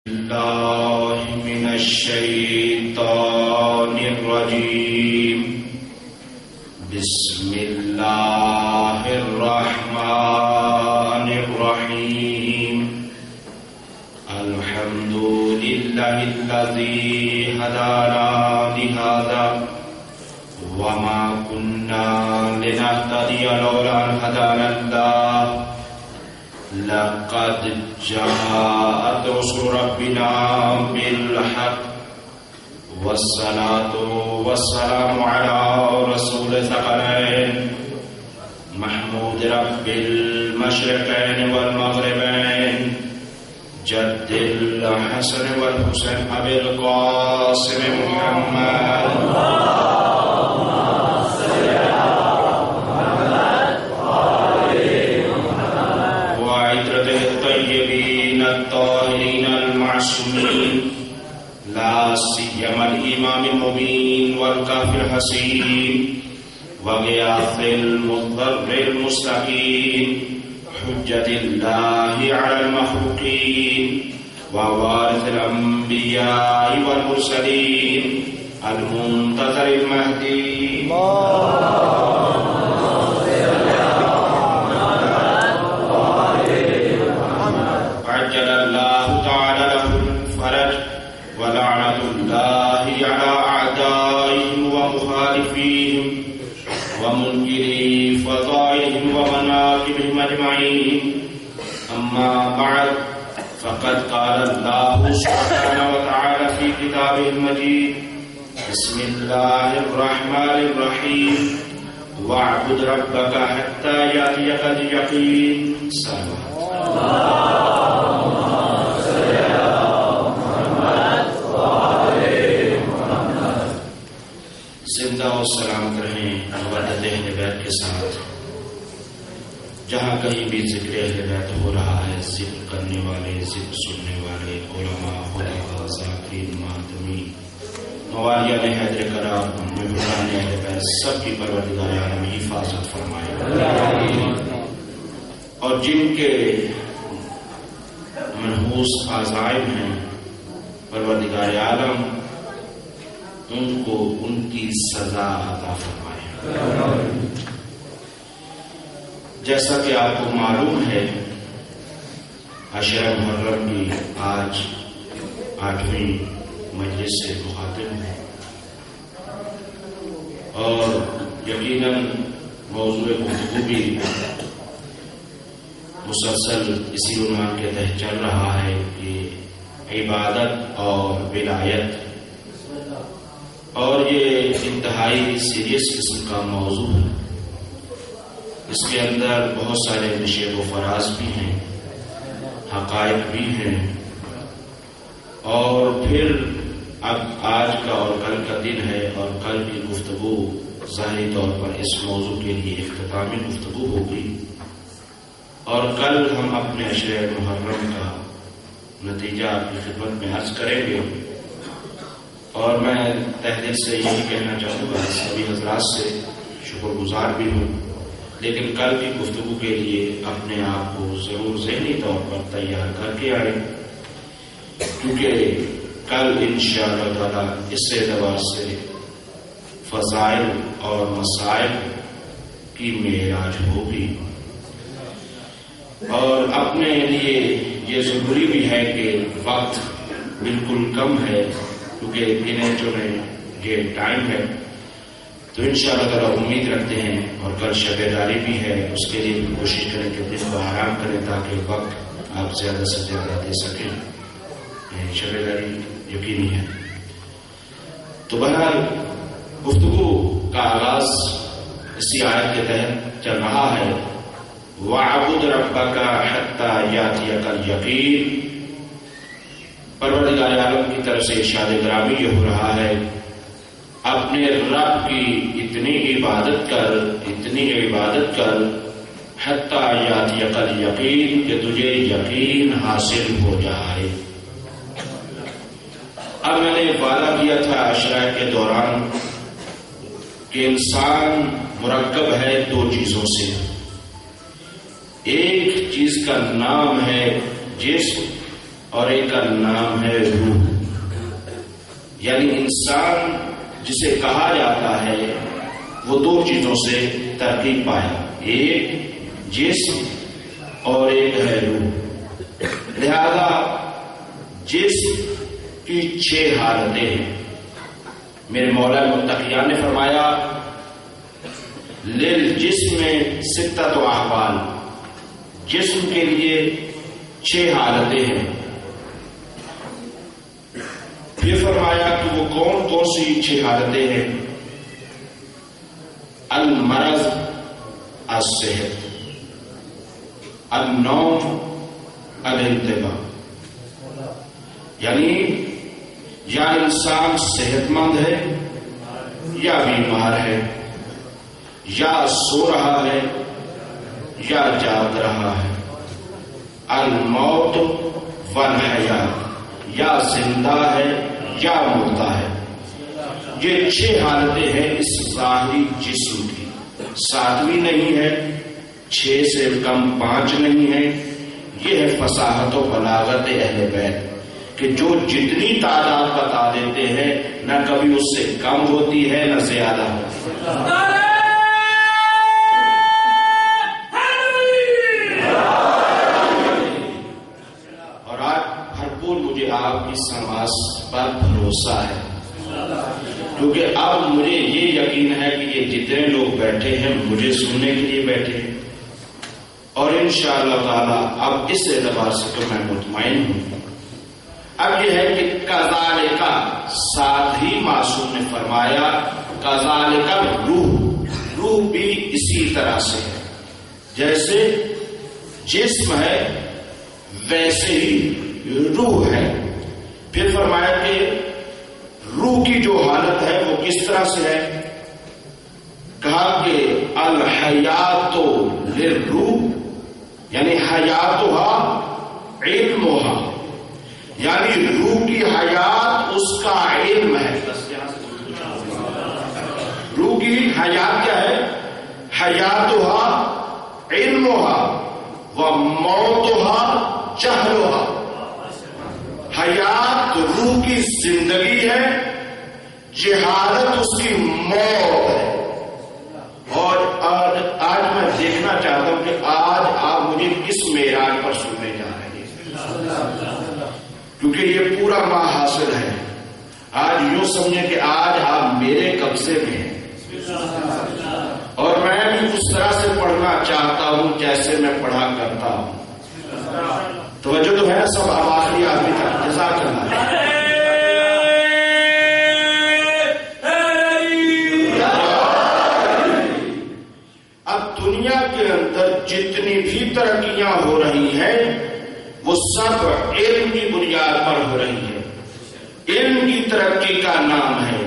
الله من الشيطان الرجيم. بسم الله الرحمن الرحيم. الحمد لله الذي هدانا لهذا وما كنا لنهتدي لولا أن هدانا الله. لقد جاءت رسل ربنا بالحق والصلاة والسلام على رسول الثقلين محمود رب المشرقين والمغربين جد الحسن والحسين أبي القاسم محمد الطاهرين المعصومين لا سيما الإمام المبين والكافي الحسين وغياث المضطر المستقيم حجة الله على المخلوقين ووارث الأنبياء والمرسلين المنتظر المهدي. عجل الله تعالى له الفرج ولعنة الله على أعدائهم ومخالفيهم ومنكري فضائلهم ومناقبهم أجمعين. أما بعد فقد قال الله سبحانه وتعالى في كتابه المجيد. بسم الله الرحمن الرحيم. واعبد ربك حتى يأتيك اليقين. زندہ و سلامت رہیں وحدت اہل بیت کے ساتھ. جہاں کہیں بھی ذکر اہل بیت ہو رہا ہے، ذکر کرنے والے، ذکر سننے والے، علماء، خلفاء، ذاکرین، ماتمین، موالیان حیدر کرام، مہمان اہل بیت سب کی پروردگار عالم حفاظت فرمائے. اور جن کے منحوس عزائم ہیں پروردگار عالم ان کو ان کی سزا عطا فرمائے. جیسا کہ آپ کو معلوم ہے عشرہ محرم کی آج 8ویں مجلس سے مخاطب ہیں اور یقیناً موضوع گفتگو بھی مسلسل اسی عنوان کے تحت چل رہا ہے کہ عبادت اور ولایت، اور یہ انتہائی سیریس قسم کا موضوع ہے. اس کے اندر بہت سارے نشیب و فراز بھی ہیں، حقائق بھی ہیں، اور پھر اب آج کا اور کل کا دن ہے اور کل کی گفتگو ظاہری طور پر اس موضوع کے لیے اختتامی گفتگو ہوگی. اور کل ہم اپنے عشرہ محرم کا نتیجہ آپ کی خدمت میں عرض کریں گے. اور میں تہ دل سے یہی کہنا چاہوں گا، سبھی حضرات سے شکر گزار بھی ہوں، لیکن کل کی گفتگو کے لیے اپنے آپ کو ضرور ذہنی طور پر تیار کر کے آئیں، کیونکہ کل انشاءاللہ تعالی اس اعتبار سے فضائل اور مسائل کی معراج ہوگی. اور اپنے لیے یہ ضروری بھی ہے کہ وقت بالکل کم ہے، کیونکہ گنے چنے یہ ٹائم ہے. تو انشاءاللہ تعالی امید رکھتے ہیں، اور کل شب داری بھی ہے، اس کے لیے بھی کوشش کریں کہ دن کو آرام کریں تاکہ وقت آپ زیادہ سے زیادہ دے سکیں. شب داری یقینی ہے. تو بہرحال گفتگو کا آغاز اسی آیت کے تحت چل رہا ہے. وَاعْبُدْ رَبَّكَ حَتَّى يَأْتِيَكَ الْيَقِينُ. پروردگار عالم کی طرف سے ارشاد گرامی یہ ہو رہا ہے، اپنے رب کی اتنی عبادت کر حتیٰ یاتیک الیقین کہ تجھے یقین حاصل ہو جائے. اب میں نے وعدہ کیا تھا عشرہ کے دوران کہ انسان مرکب ہے 2 چیزوں سے. ایک چیز کا نام ہے جسم اور ایک کا نام ہے روح. یعنی انسان جسے کہا جاتا ہے وہ دو چیزوں سے ترکیب پایا، ایک جسم اور ایک ہے روح. لہذا جسم کی 6 حالتیں ہیں. میرے مولا متقیان نے فرمایا للجسم 6 احوال، جسم کے لیے 6 حالتیں ہیں. پھر فرمایا کہ وہ کون کون سی 6 حالتیں ہیں؟ المرض، الصحت، النوم، الانتباہ. یعنی یا انسان صحت مند ہے یا بیمار ہے، یا سو رہا ہے یا جاگ رہا ہے. الموت والحیات، یا زندہ ہے یا مردہ ہے. یہ 6 حالتیں ہیں اس ظاہری جسم کی. 7ویں نہیں ہے، 6 سے کم 5 نہیں ہے. یہ ہے فصاحت و بلاغت اہل بیت کہ جو جتنی تعداد بتا دیتے ہیں نہ کبھی اس سے کم ہوتی ہے نہ زیادہ ہوتی ہے. اور آج بھرپور مجھے آپ کی سماج پر بھروسہ ہے، کیونکہ اب مجھے یہ یقین ہے کہ یہ جتنے لوگ بیٹھے ہیں مجھے سننے کے لیے بیٹھے ہیں، اور انشاءاللہ تعالی اب اس اعتبار سے تو میں مطمئن ہوں. اب یہ ہے کہ کذالک، ساتھ ہی معصوم نے فرمایا کذالک روح بھی اسی طرح سے ہے. جیسے جسم ہے ویسے ہی روح ہے. پھر فرمایا کہ روح کی جو حالت ہے وہ کس طرح سے ہے؟ کہا کہ الحیات للروح، یعنی حیاتها علمها، یعنی روح کی حیات اس کا علم ہے. روح کی حیات کیا ہے؟ حیاتها علمها وموتها جہلها. حیات روح کی زندگی ہے، جہالت اس کی موت ہے. اور آج میں دیکھنا چاہتا ہوں کہ آج آپ مجھے کس معراج پر سننے جا رہے ہیں، کیونکہ یہ پورا ماہ حاصل ہے. آج یوں سمجھیں کہ آج آپ میرے قبضے میں ہیں، اور میں بھی اس طرح سے پڑھنا چاہتا ہوں جیسے میں پڑھا کرتا ہوں. توجہ تو ہے سب. اب آخری آدمی کا جزاک اللہ. اب دنیا کے اندر جتنی بھی ترقیاں ہو رہی ہیں وہ سب علم کی بنیاد پر ہو رہی ہے. علم کی ترقی کا نام ہے.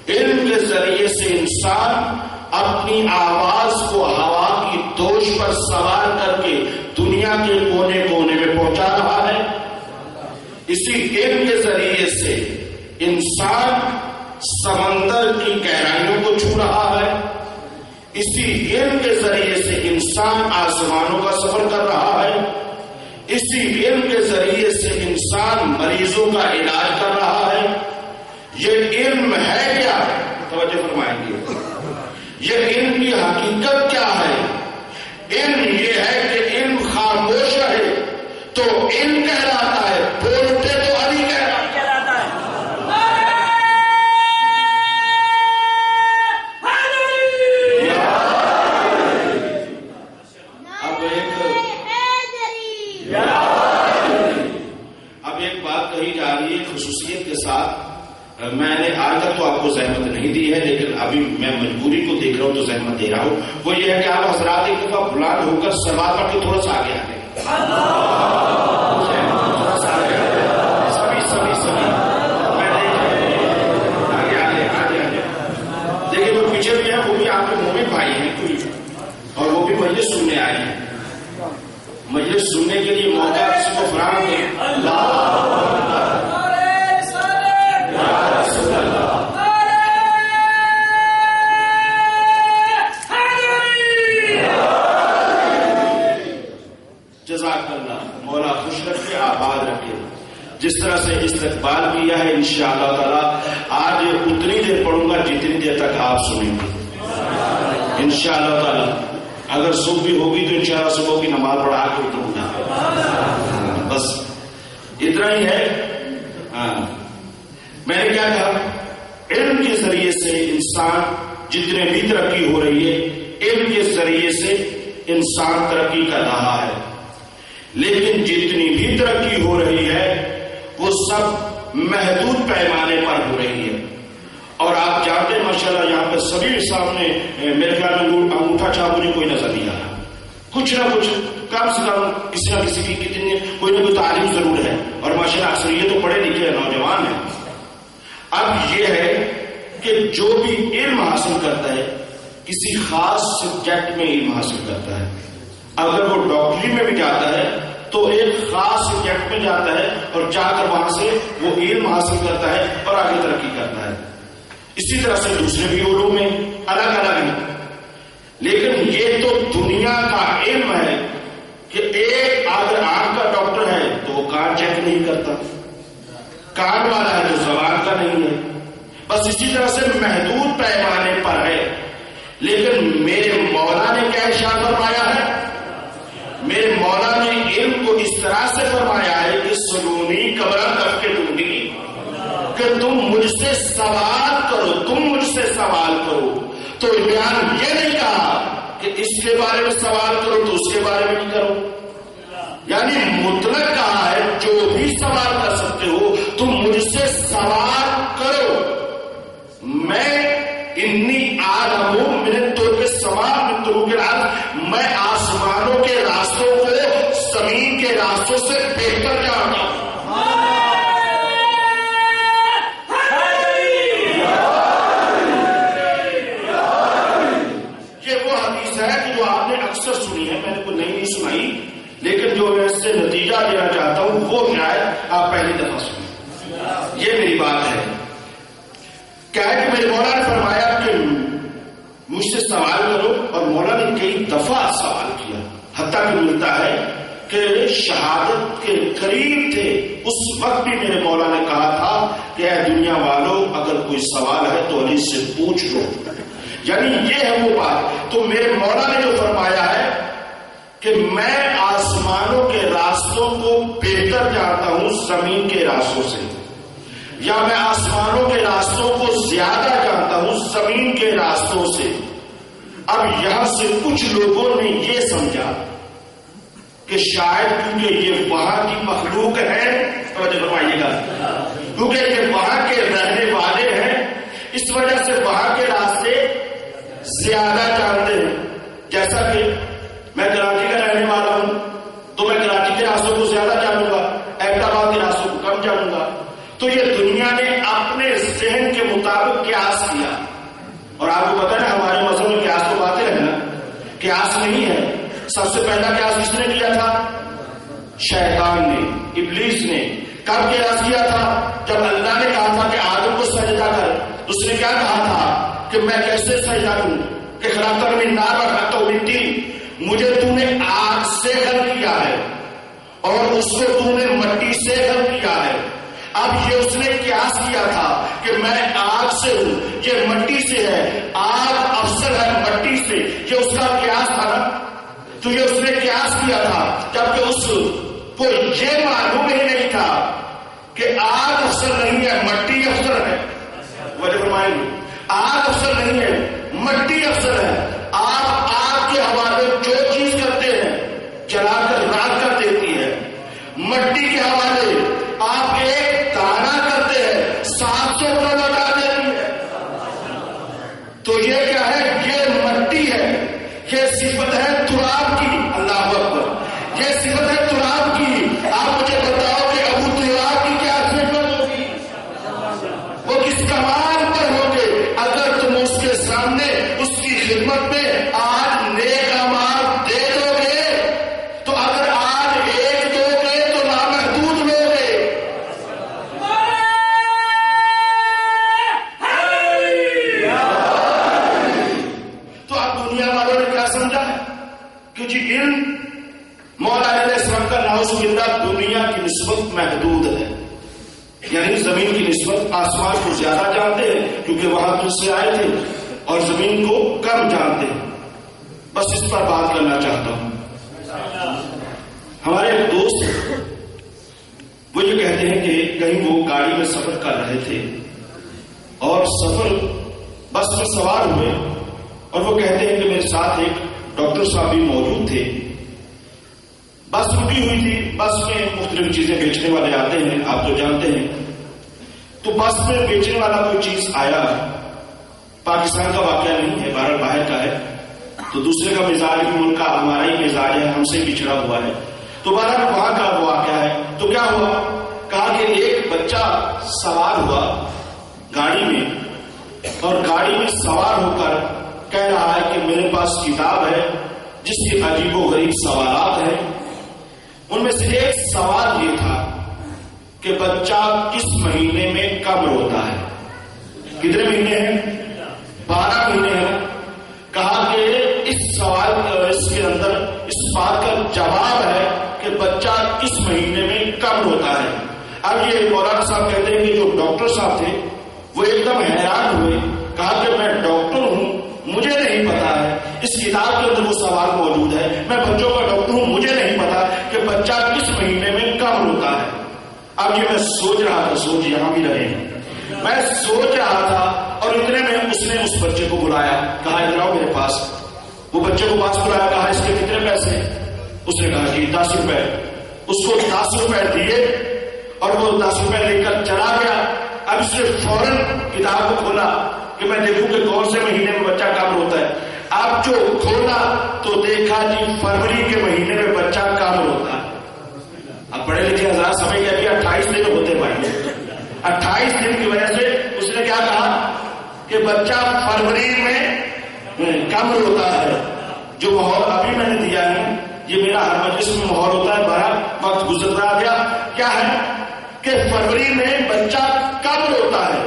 علم کے ذریعے سے انسان اپنی آواز کو ہوا کی دوش پر سوار کر کے دنیا کے کونے کونے میں پہنچا رہا ہے. اسی علم کے ذریعے سے انسان سمندر کی گہرائیوں کو چھو رہا ہے. اسی علم کے ذریعے سے انسان آسمانوں کا سفر کر رہا ہے. اسی علم کے ذریعے سے انسان مریضوں کا علاج کر رہا ہے. یہ علم ہے کیا؟ توجہ فرمائیں گے. یہ علم کی حقیقت کیا ہے؟ علم یہ ہے کہ علم خاموش ہے تو علم کہلاتا ہے، بولتے تو علی کہلاتا ہے. اب ایک بات کہی جا رہی ہے خصوصیت کے ساتھ. میں نے آج تک تو آپ کو زحمت نہیں دی ہے، لیکن ابھی میں مجبوری کو دیکھ رہا ہوں تو زحمت دے رہا ہوں. وہ یہ ہے کہ آپ حضرات ایک دفعہ بلند ہو کر سوال پر کے تھوڑا سا آگے آ گئے. دیکھیے وہ پیچھے بھی ہیں، وہ بھی آپ کے مومن بھائی ہیں کوئی، اور وہ بھی مجلس سننے آئے ہیں. مجلس سننے کے لیے موقع کسی کو فراہم کریں. جزاک اللہ. مولا خوش استقبال کیا ہے. انشاءاللہ تعالی آج اتنی دیر پڑھوں گا جتنی دیر تک آپ سنیں گے انشاءاللہ تعالی. اگر صبح بھی ہوگی تو انشاءاللہ صبح کی نماز پڑھا کے اٹھوں گا. بس اتنا ہی ہے. میں نے کیا کہا؟ علم کے ذریعے سے انسان جتنے بھی ترقی ہو رہی ہے علم کے ذریعے سے انسان ترقی کر رہا ہے. لیکن جتنی بھی ترقی ہو رہی ہے وہ سب محدود پیمانے پر ہو رہی ہے. اور آپ جانتے ہیں ماشاءاللہ یہاں پہ سبھی سامنے میرے خیال میں انگوٹھا چھاپنے کوئی نظر نہیں آ رہا. کچھ نہ کچھ کم سے کم کسی نہ کسی کی کتنی کوئی نہ کوئی تعلیم ضرور ہے. اور ماشاءاللہ اکثریت تو پڑھے لکھے نوجوان ہیں. اب یہ ہے کہ جو بھی علم حاصل کرتا ہے کسی خاص سبجیکٹ میں علم حاصل کرتا ہے. اگر وہ ڈاکٹری میں بھی جاتا ہے تو ایک خاص سبجیکٹ میں جاتا ہے اور جا کر وہاں سے وہ علم حاصل کرتا ہے اور آگے ترقی کرتا ہے. اسی طرح سے دوسرے بھی علوم میں الگ الگ ہیں. لیکن یہ تو دنیا کا علم ہے کہ ایک اگر آنکھ کا ڈاکٹر ہے تو وہ کان چیک نہیں کرتا, کان والا ہے تو زبان کا نہیں ہے. بس اسی طرح سے محدود پیمانے پر ہے. لیکن میرے مولا نے کیا ارشاد فرمایا ہے؟ میرے مولا نے علم کو اس طرح سے فرمایا ہے کہ سلونی قبرہ کر کے ڈھونڈی کہ تم مجھ سے سوال کرو, تم مجھ سے سوال کرو. تو بیان یہ نہیں کہا کہ اس کے بارے میں سوال کرو تو اس کے بارے میں نہیں کرو. یعنی مطلق کہا ہے جو بھی سوال کر سکتے ہو تم مجھ سے سوال کرو. میں انی عالم من طرق السماء من طرق الارض, میں آسمانوں کے راستوں کو زمین کے راستوں سے بہتر جانتا ہوں. یہ وہ حدیث ہے کہ جو آپ نے اکثر سنی ہے, میں نے کوئی نہیں سنائی, لیکن جو میں اس سے نتیجہ دینا چاہتا ہوں وہ شاید آپ پہلی دفعہ سنیں. یہ میری بات ہے. کیا ہے کہ میرے مولا نے فرمایا کہ مجھ سے سوال کرو, اور مولا نے کئی دفعہ سوال کیا. حتیٰ کہ ملتا ہے کہ شہادت کے قریب تھے اس وقت بھی میرے مولا نے کہا تھا کہ اے دنیا والوں اگر کوئی سوال ہے تو علی سے پوچھ لو. یعنی یہ ہے وہ بات. تو میرے مولا نے جو فرمایا ہے کہ میں آسمانوں کے راستوں کو بہتر جانتا ہوں زمین کے راستوں سے, یا میں آسمانوں کے راستوں کو زیادہ جانتا ہوں زمین کے راستوں سے. اب یہاں سے کچھ لوگوں نے یہ سمجھا کہ شاید کیونکہ یہ وہاں کی مخلوق ہے, توجہ فرمائیے گا, کیونکہ یہ وہاں کے رہنے والے ہیں اس وجہ سے وہاں کے راستے زیادہ جانتے ہیں. جیسا کہ میں کراچی کا رہنے والا ہوں تو میں کراچی کے راستوں کو زیادہ جانوں گا, احمدآباد کے راستوں کو کم جانوں گا. تو یہ دنیا نے اپنے ذہن کے مطابق قیاس کیا. اور آپ کو پتا ہے ہمارے مذہب میں قیاس تو باتیں ہیں نا, قیاس نہیں ہے. سب سے پہلا قیاس کس نے کیا تھا؟ شیطان نے, ابلیس نے. کب قیاس کیا تھا؟ جب اللہ نے کہا تھا کہ آدم کو سجدہ کر, اس نے کیا کہا تھا کہ میں کیسے سجدہ کروں, کہ خلقتنی من نار و خلقتہ من طین, مجھے تو نے آگ سے خلق کیا ہے اور اس کو تو نے مٹی سے خلق کیا ہے. اب یہ اس نے قیاس کیا تھا کہ میں آگ سے ہوں, یہ مٹی سے ہے, آگ افضل ہے مٹی سے, یہ اس کا قیاس تھا نا. تو یہ اس نے قیاس کیا تھا, جبکہ اس کو یہ معلوم ہی نہیں تھا کہ آگ افضل نہیں ہے مٹی افضل ہے. وجہ فرمائیں گے, آگ افضل نہیں ہے مٹی افضل ہے. آپ آگ کے حوالے جو چیز کرتے ہیں جلا کر راکھ کر دیتی ہے, مٹی کے حوالے آپ ایک دانہ کرتے ہیں 700 گنا لگا دیتی ہے. تو یہ کیا ہے؟ یہ مٹی ہے, یہ صفت ہے تراب کی. اللہ اکبر, یہ صفت ہے تراب کی. آپ مجھے بتاؤ کہ ابو تراب کی کیا صفت ہوگی, وہ کس کمال پر ہوگے؟ اگر یعنی زمین کی نسبت آسمان کو زیادہ جانتے ہیں کیونکہ وہاں تجھ سے آئے تھے، اور زمین کو کم جانتے ہیں. بس اس پر بات کرنا چاہتا ہوں. ہمارے ایک دوست وہ یہ کہتے ہیں کہ کہیں وہ گاڑی میں سفر کر رہے تھے اور سفر بس میں سوار ہوئے، اور وہ کہتے ہیں کہ میرے ساتھ ایک ڈاکٹر صاحب بھی موجود تھے. بس رکی ہوئی تھی، بس میں مختلف چیزیں بیچنے والے آتے ہیں، آپ تو جانتے ہیں. تو بس میں بیچنے والا کوئی چیز آیا، پاکستان کا واقعہ نہیں ہے، بہرحال باہر کا ہے، تو دوسرے کا مزاج بھی ملک کا ہمارا ہی مزاج ہے، ہم سے بچھڑا ہوا ہے، تو بہرحال وہاں کا واقعہ ہے. تو کیا ہوا، کہا کہ ایک بچہ سوار ہوا گاڑی میں، اور گاڑی میں سوار ہو کر کہہ رہا ہے کہ میرے پاس کتاب ہے جس کے عجیب و غریب سوالات ہیں. ان میں سے ایک سوال یہ تھا کہ بچہ کس مہینے میں کب روتا ہے. کتنے مہینے ہیں؟ 12 مہینے ہیں. کہا کہ اس سوال اس کے اندر اس بات کا جواب ہے کہ بچہ کس مہینے میں کب روتا ہے. اب یہ مولانا صاحب کہتے ہیں کہ جو ڈاکٹر صاحب تھے وہ ایک دم حیران ہوئے. کہا کہ میں ڈاکٹر ہوں، مجھے نہیں پتا ہے، اس کتاب کے اندر وہ سوال موجود ہے، میں بچوں کا ڈاکٹر ہوں، مجھے نہیں پتا کہ بچہ کس مہینے میں کب روتا ہے. اب یہ میں سوچ رہا تھا، سوچ یہاں بھی رہے ہیں، میں سوچ رہا تھا، اور اتنے میں اس نے اس بچے کو بلایا، کہا ادھر آؤ میرے پاس. وہ بچے کو پاس بلایا، کہا اس کے کتنے پیسے؟ اس نے کہا جی 10 روپے. اس کو 10 روپے دیے اور وہ 10 روپے لے کر چلا گیا. اب اس نے فوراً کتاب کو کھولا کہ میں دیکھوں کہ کون سے مہینے میں بچہ کم روتا ہے. اب جو کھولا تو دیکھا جی فروری کے مہینے میں بچہ کم روتا ہے. اب بڑے لکھے ہزار سمجھ گیا کہ 28 دن ہوتے بھائی. 28 دن کی وجہ سے اس نے کیا کہا کہ بچہ فروری میں کم روتا ہے. جو ماحول ابھی میں نے دیا ہے یہ میرا ہر مجلس میں ماحول ہوتا ہے، بڑا وقت گزرتا گیا. کیا ہے کہ فروری میں بچہ کم روتا ہے.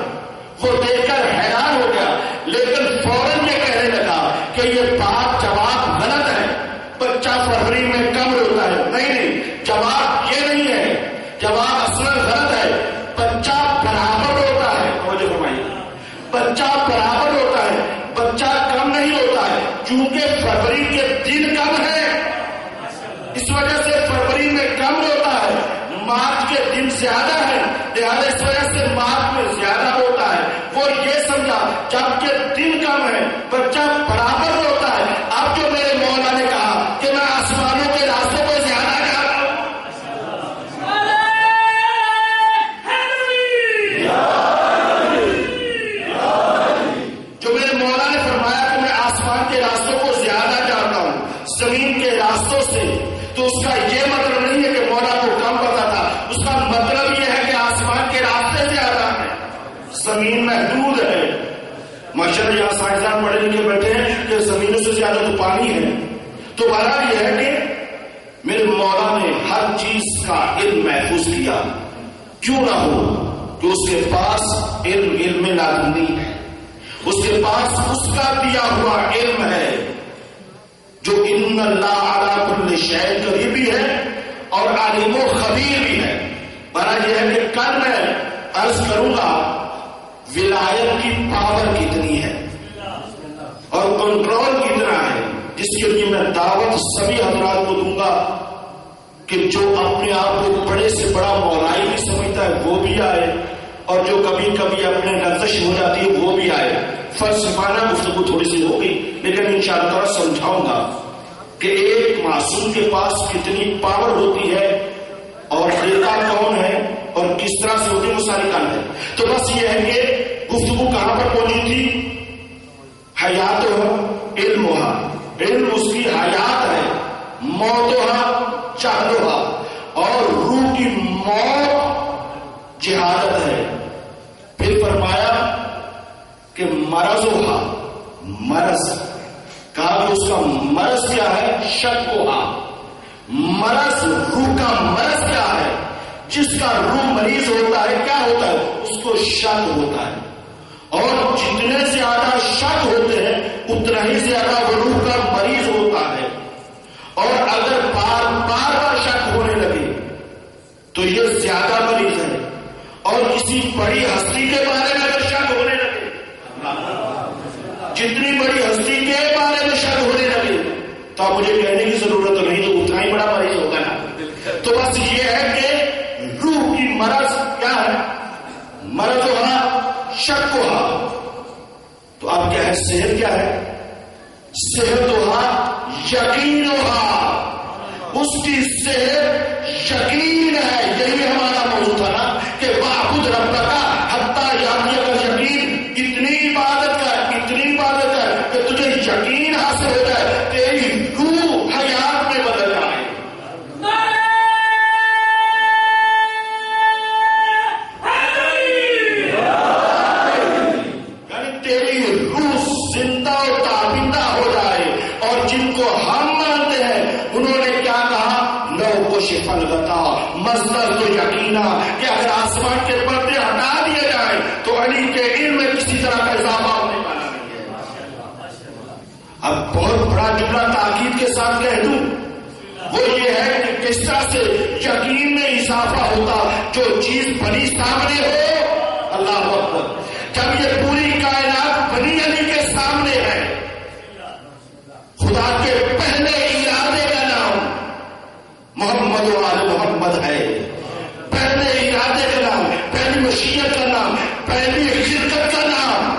وہ دیکھ کر حیران ہو گیا، لیکن فوراً یہ کہنے لگا کہ یہ بات جواب غلط ہے، بچہ فروری میں کم روتا ہے. نہیں، جواب یہ نہیں ہے، جواب اصل غلط ہے. بچہ برابر روتا ہے. توجہ فرمائیے، بچہ برابر روتا ہے، بچہ کم نہیں ہوتا ہے. چونکہ فروری کے دن کم ہے اس وجہ سے فروری میں کم روتا ہے. مارچ کے دن زیادہ ہے لہذا اس وجہ سے مارچ میں زیادہ ہوتا ہے. وہ یہ سمجھا جبکہ دن کم ہے بچہ برابر روتا ہے. اب جو میرے مولا نے کہا کہ میں آسمانوں کے راستوں کو زیادہ جانتا ہوں، جو میرے مولا نے فرمایا کہ میں آسمان کے راستوں کو زیادہ جانتا ہوں زمین کے راستوں سے، تو اس کا یہ مطلب نہیں ہے کہ مولا کو کم پتا تھا. اس کا مطلب یہ ہے کہ آسمان کے راستے زیادہ ہیں، زمین محدود ہے. ماشاءاللہ یہاں سائنسدان پڑھے لکھے بیٹھے ہیں کہ زمینوں سے زیادہ تو پانی ہے. تو بہرحال یہ ہے کہ میرے مولا نے ہر چیز کا علم محفوظ کیا. کیوں نہ ہو کہ اس کے پاس علم لادنی ہے، اس کے پاس اس کا دیا ہوا علم ہے جو ان اللہ علی کل شیء قدیر بھی ہے اور عالم و خبیر بھی ہے. بہرحال یہ ہے کہ کل میں عرض کروں گا ولایت کی پاور کتنی ہے اور کنٹرول کتنا ہے، جس کے لیے میں دعوت سبھی حضرات کو دوں گا کہ جو اپنے آپ کو بڑے سے بڑا مولائی بھی سمجھتا ہے وہ بھی آئے، اور جو کبھی کبھی اپنے لغزش ہو جاتی ہے وہ بھی آئے. فلسفانہ گفتگو تھوڑی سی ہوگی لیکن انشاءاللہ تعالیٰ سمجھاؤں گا کہ ایک معصوم کے پاس کتنی پاور ہوتی ہے اور دیتا کون ہے اور کس طرح سے ہوتی ہے، وہ ساری کام ہے. تو بس یہ ہے کہ گفتگو کہاں پر پہنچی تھی؟ حیات علمھا، علم اس کی حیات ہے، موتھا چہلھا، اور روح کی موت جہادت ہے. پھر فرمایا کہ مرضھا، مرض کہا کہ اس کا مرض کیا ہے؟ شک و ہا. مرض روح کا مرض کیا ہے؟ جس کا روح مریض ہوتا ہے کیا ہوتا ہے؟ اس کو شک ہوتا ہے. اور جتنے زیادہ شک ہوتے ہیں اتنا ہی زیادہ وہ روح کا مریض ہوتا ہے. اور اگر بار بار شک ہونے لگے تو یہ زیادہ مریض ہے. اور اور کسی بڑی ہستی کے بارے میں اگر شک ہونے لگے، جتنی بڑی ہستی کے بارے میں شک ہونے لگے تو اب مجھے کہنے کی ضرورت نہیں، تو اتنا ہی بڑا مریض ہوگا نا۔ تو بس یہ ہے کہ روح کی مرض کیا ہے؟ مرض ہوا شک ہوا، تو اب کیا ہے؟ صحت کیا ہے؟ صحت ہوا یقین ہوا، اس کی صحت یقین ہے۔ یہی ہمارا موضوع تھا نا کہ واعبد ربک حتی یاتیک الیقین، اتنی عبادت کر کہ تجھے یقین حاصل ہو جائے، تیری روح حیات میں بدل جائے۔ یعنی تیری روح زندہ و تابندہ ہو جائے۔ اور جن کو ہم مانتے ہیں انہوں نے کیا کہا؟ لو کشف الغطا مصدر تو یقینا، کہ اگر آسمان کے پردے ہٹا دیے جائیں تو علی کے علم میں کسی طرح کا اضافہ ہونے والا نہیں ہے۔ اب بہت بڑا جملہ تاکید کے ساتھ کہہ دوں، وہ یہ ہے کہ کس طرح سے یقین میں اضافہ ہوتا، جو چیز بنی سامنے ہو، اللہ اکبر، جب یہ پوری کائنات بنی علی کے سامنے ہے، خدا کے پہلے ارادے کا نام محمد و آل محمد ہے، پہلے ارادے کا نام، پہلی مشیت کا نام، پہلی خلقت کا نام،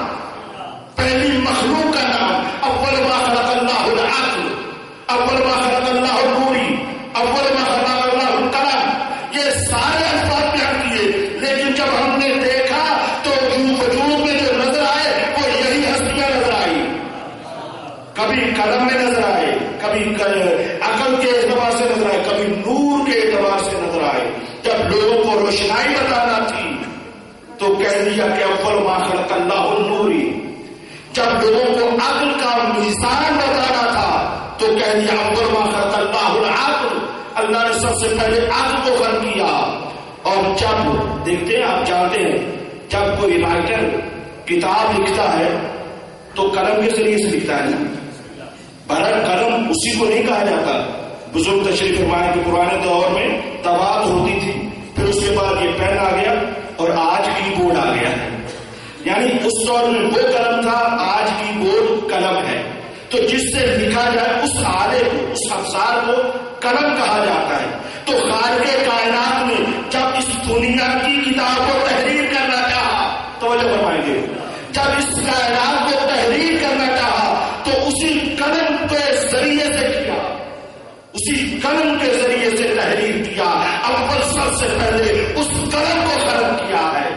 پہلی مخلوق کا نام، اول ما خلق اللہ العقل، اول ما خلق اللہ النوری، اول ما خلق اللہ القلم، یہ سارے الفاظ بیان کیے، لیکن جب ہم نے دیکھا تو وجود میں جو نظر آئے وہ یہی ہستیاں نظر آئی، کبھی قلم میں نظر آئے، کبھی عقل کے اعتبار سے نظر آئے، کبھی نور کے اعتبار سے نظر آئے۔ جب لوگوں کو روشنائی بتانا تھی تو کہہ دیا کہ اول ما خلق اللہ النوری، جب لوگوں کو عقل کا میزان بتانا تھا تو کہہ دیا اول ما خلق اللہ العقل، اللہ نے سب سے پہلے عقل کو خلق کیا۔ اور جب دیکھتے ہیں، آپ جانتے ہیں، جب کوئی رائٹر کتاب لکھتا ہے تو قلم کے ذریعے سے لکھتا ہے نا، بہرحال قلم اسی کو نہیں کہا جاتا۔ بزرگ تشریف فرمائے کہ پرانے دور میں طباعت ہوتی تھی، پھر اس کے بعد یہ پین آ گیا اور آج کی بورڈ آ گیا ہے، یعنی اس دور میں وہ قلم تھا، آج کی بورڈ قلم ہے۔ تو جس سے لکھا جائے اس آلے کو، اس افزار کو قلم کہا جاتا ہے۔ تو خالق کائنات نے جب اس دنیا کی کتاب کو تحریر کرنا چاہا، توجہ فرمائیں گے، جب اس کائنات کو تحریر کرنا چاہا تو اسی قلم کے ذریعے سے کیا، اسی قلم کے ذریعے سے تحریر کیا۔ اول سب سے پہلے اس قلم کو خلق کیا ہے،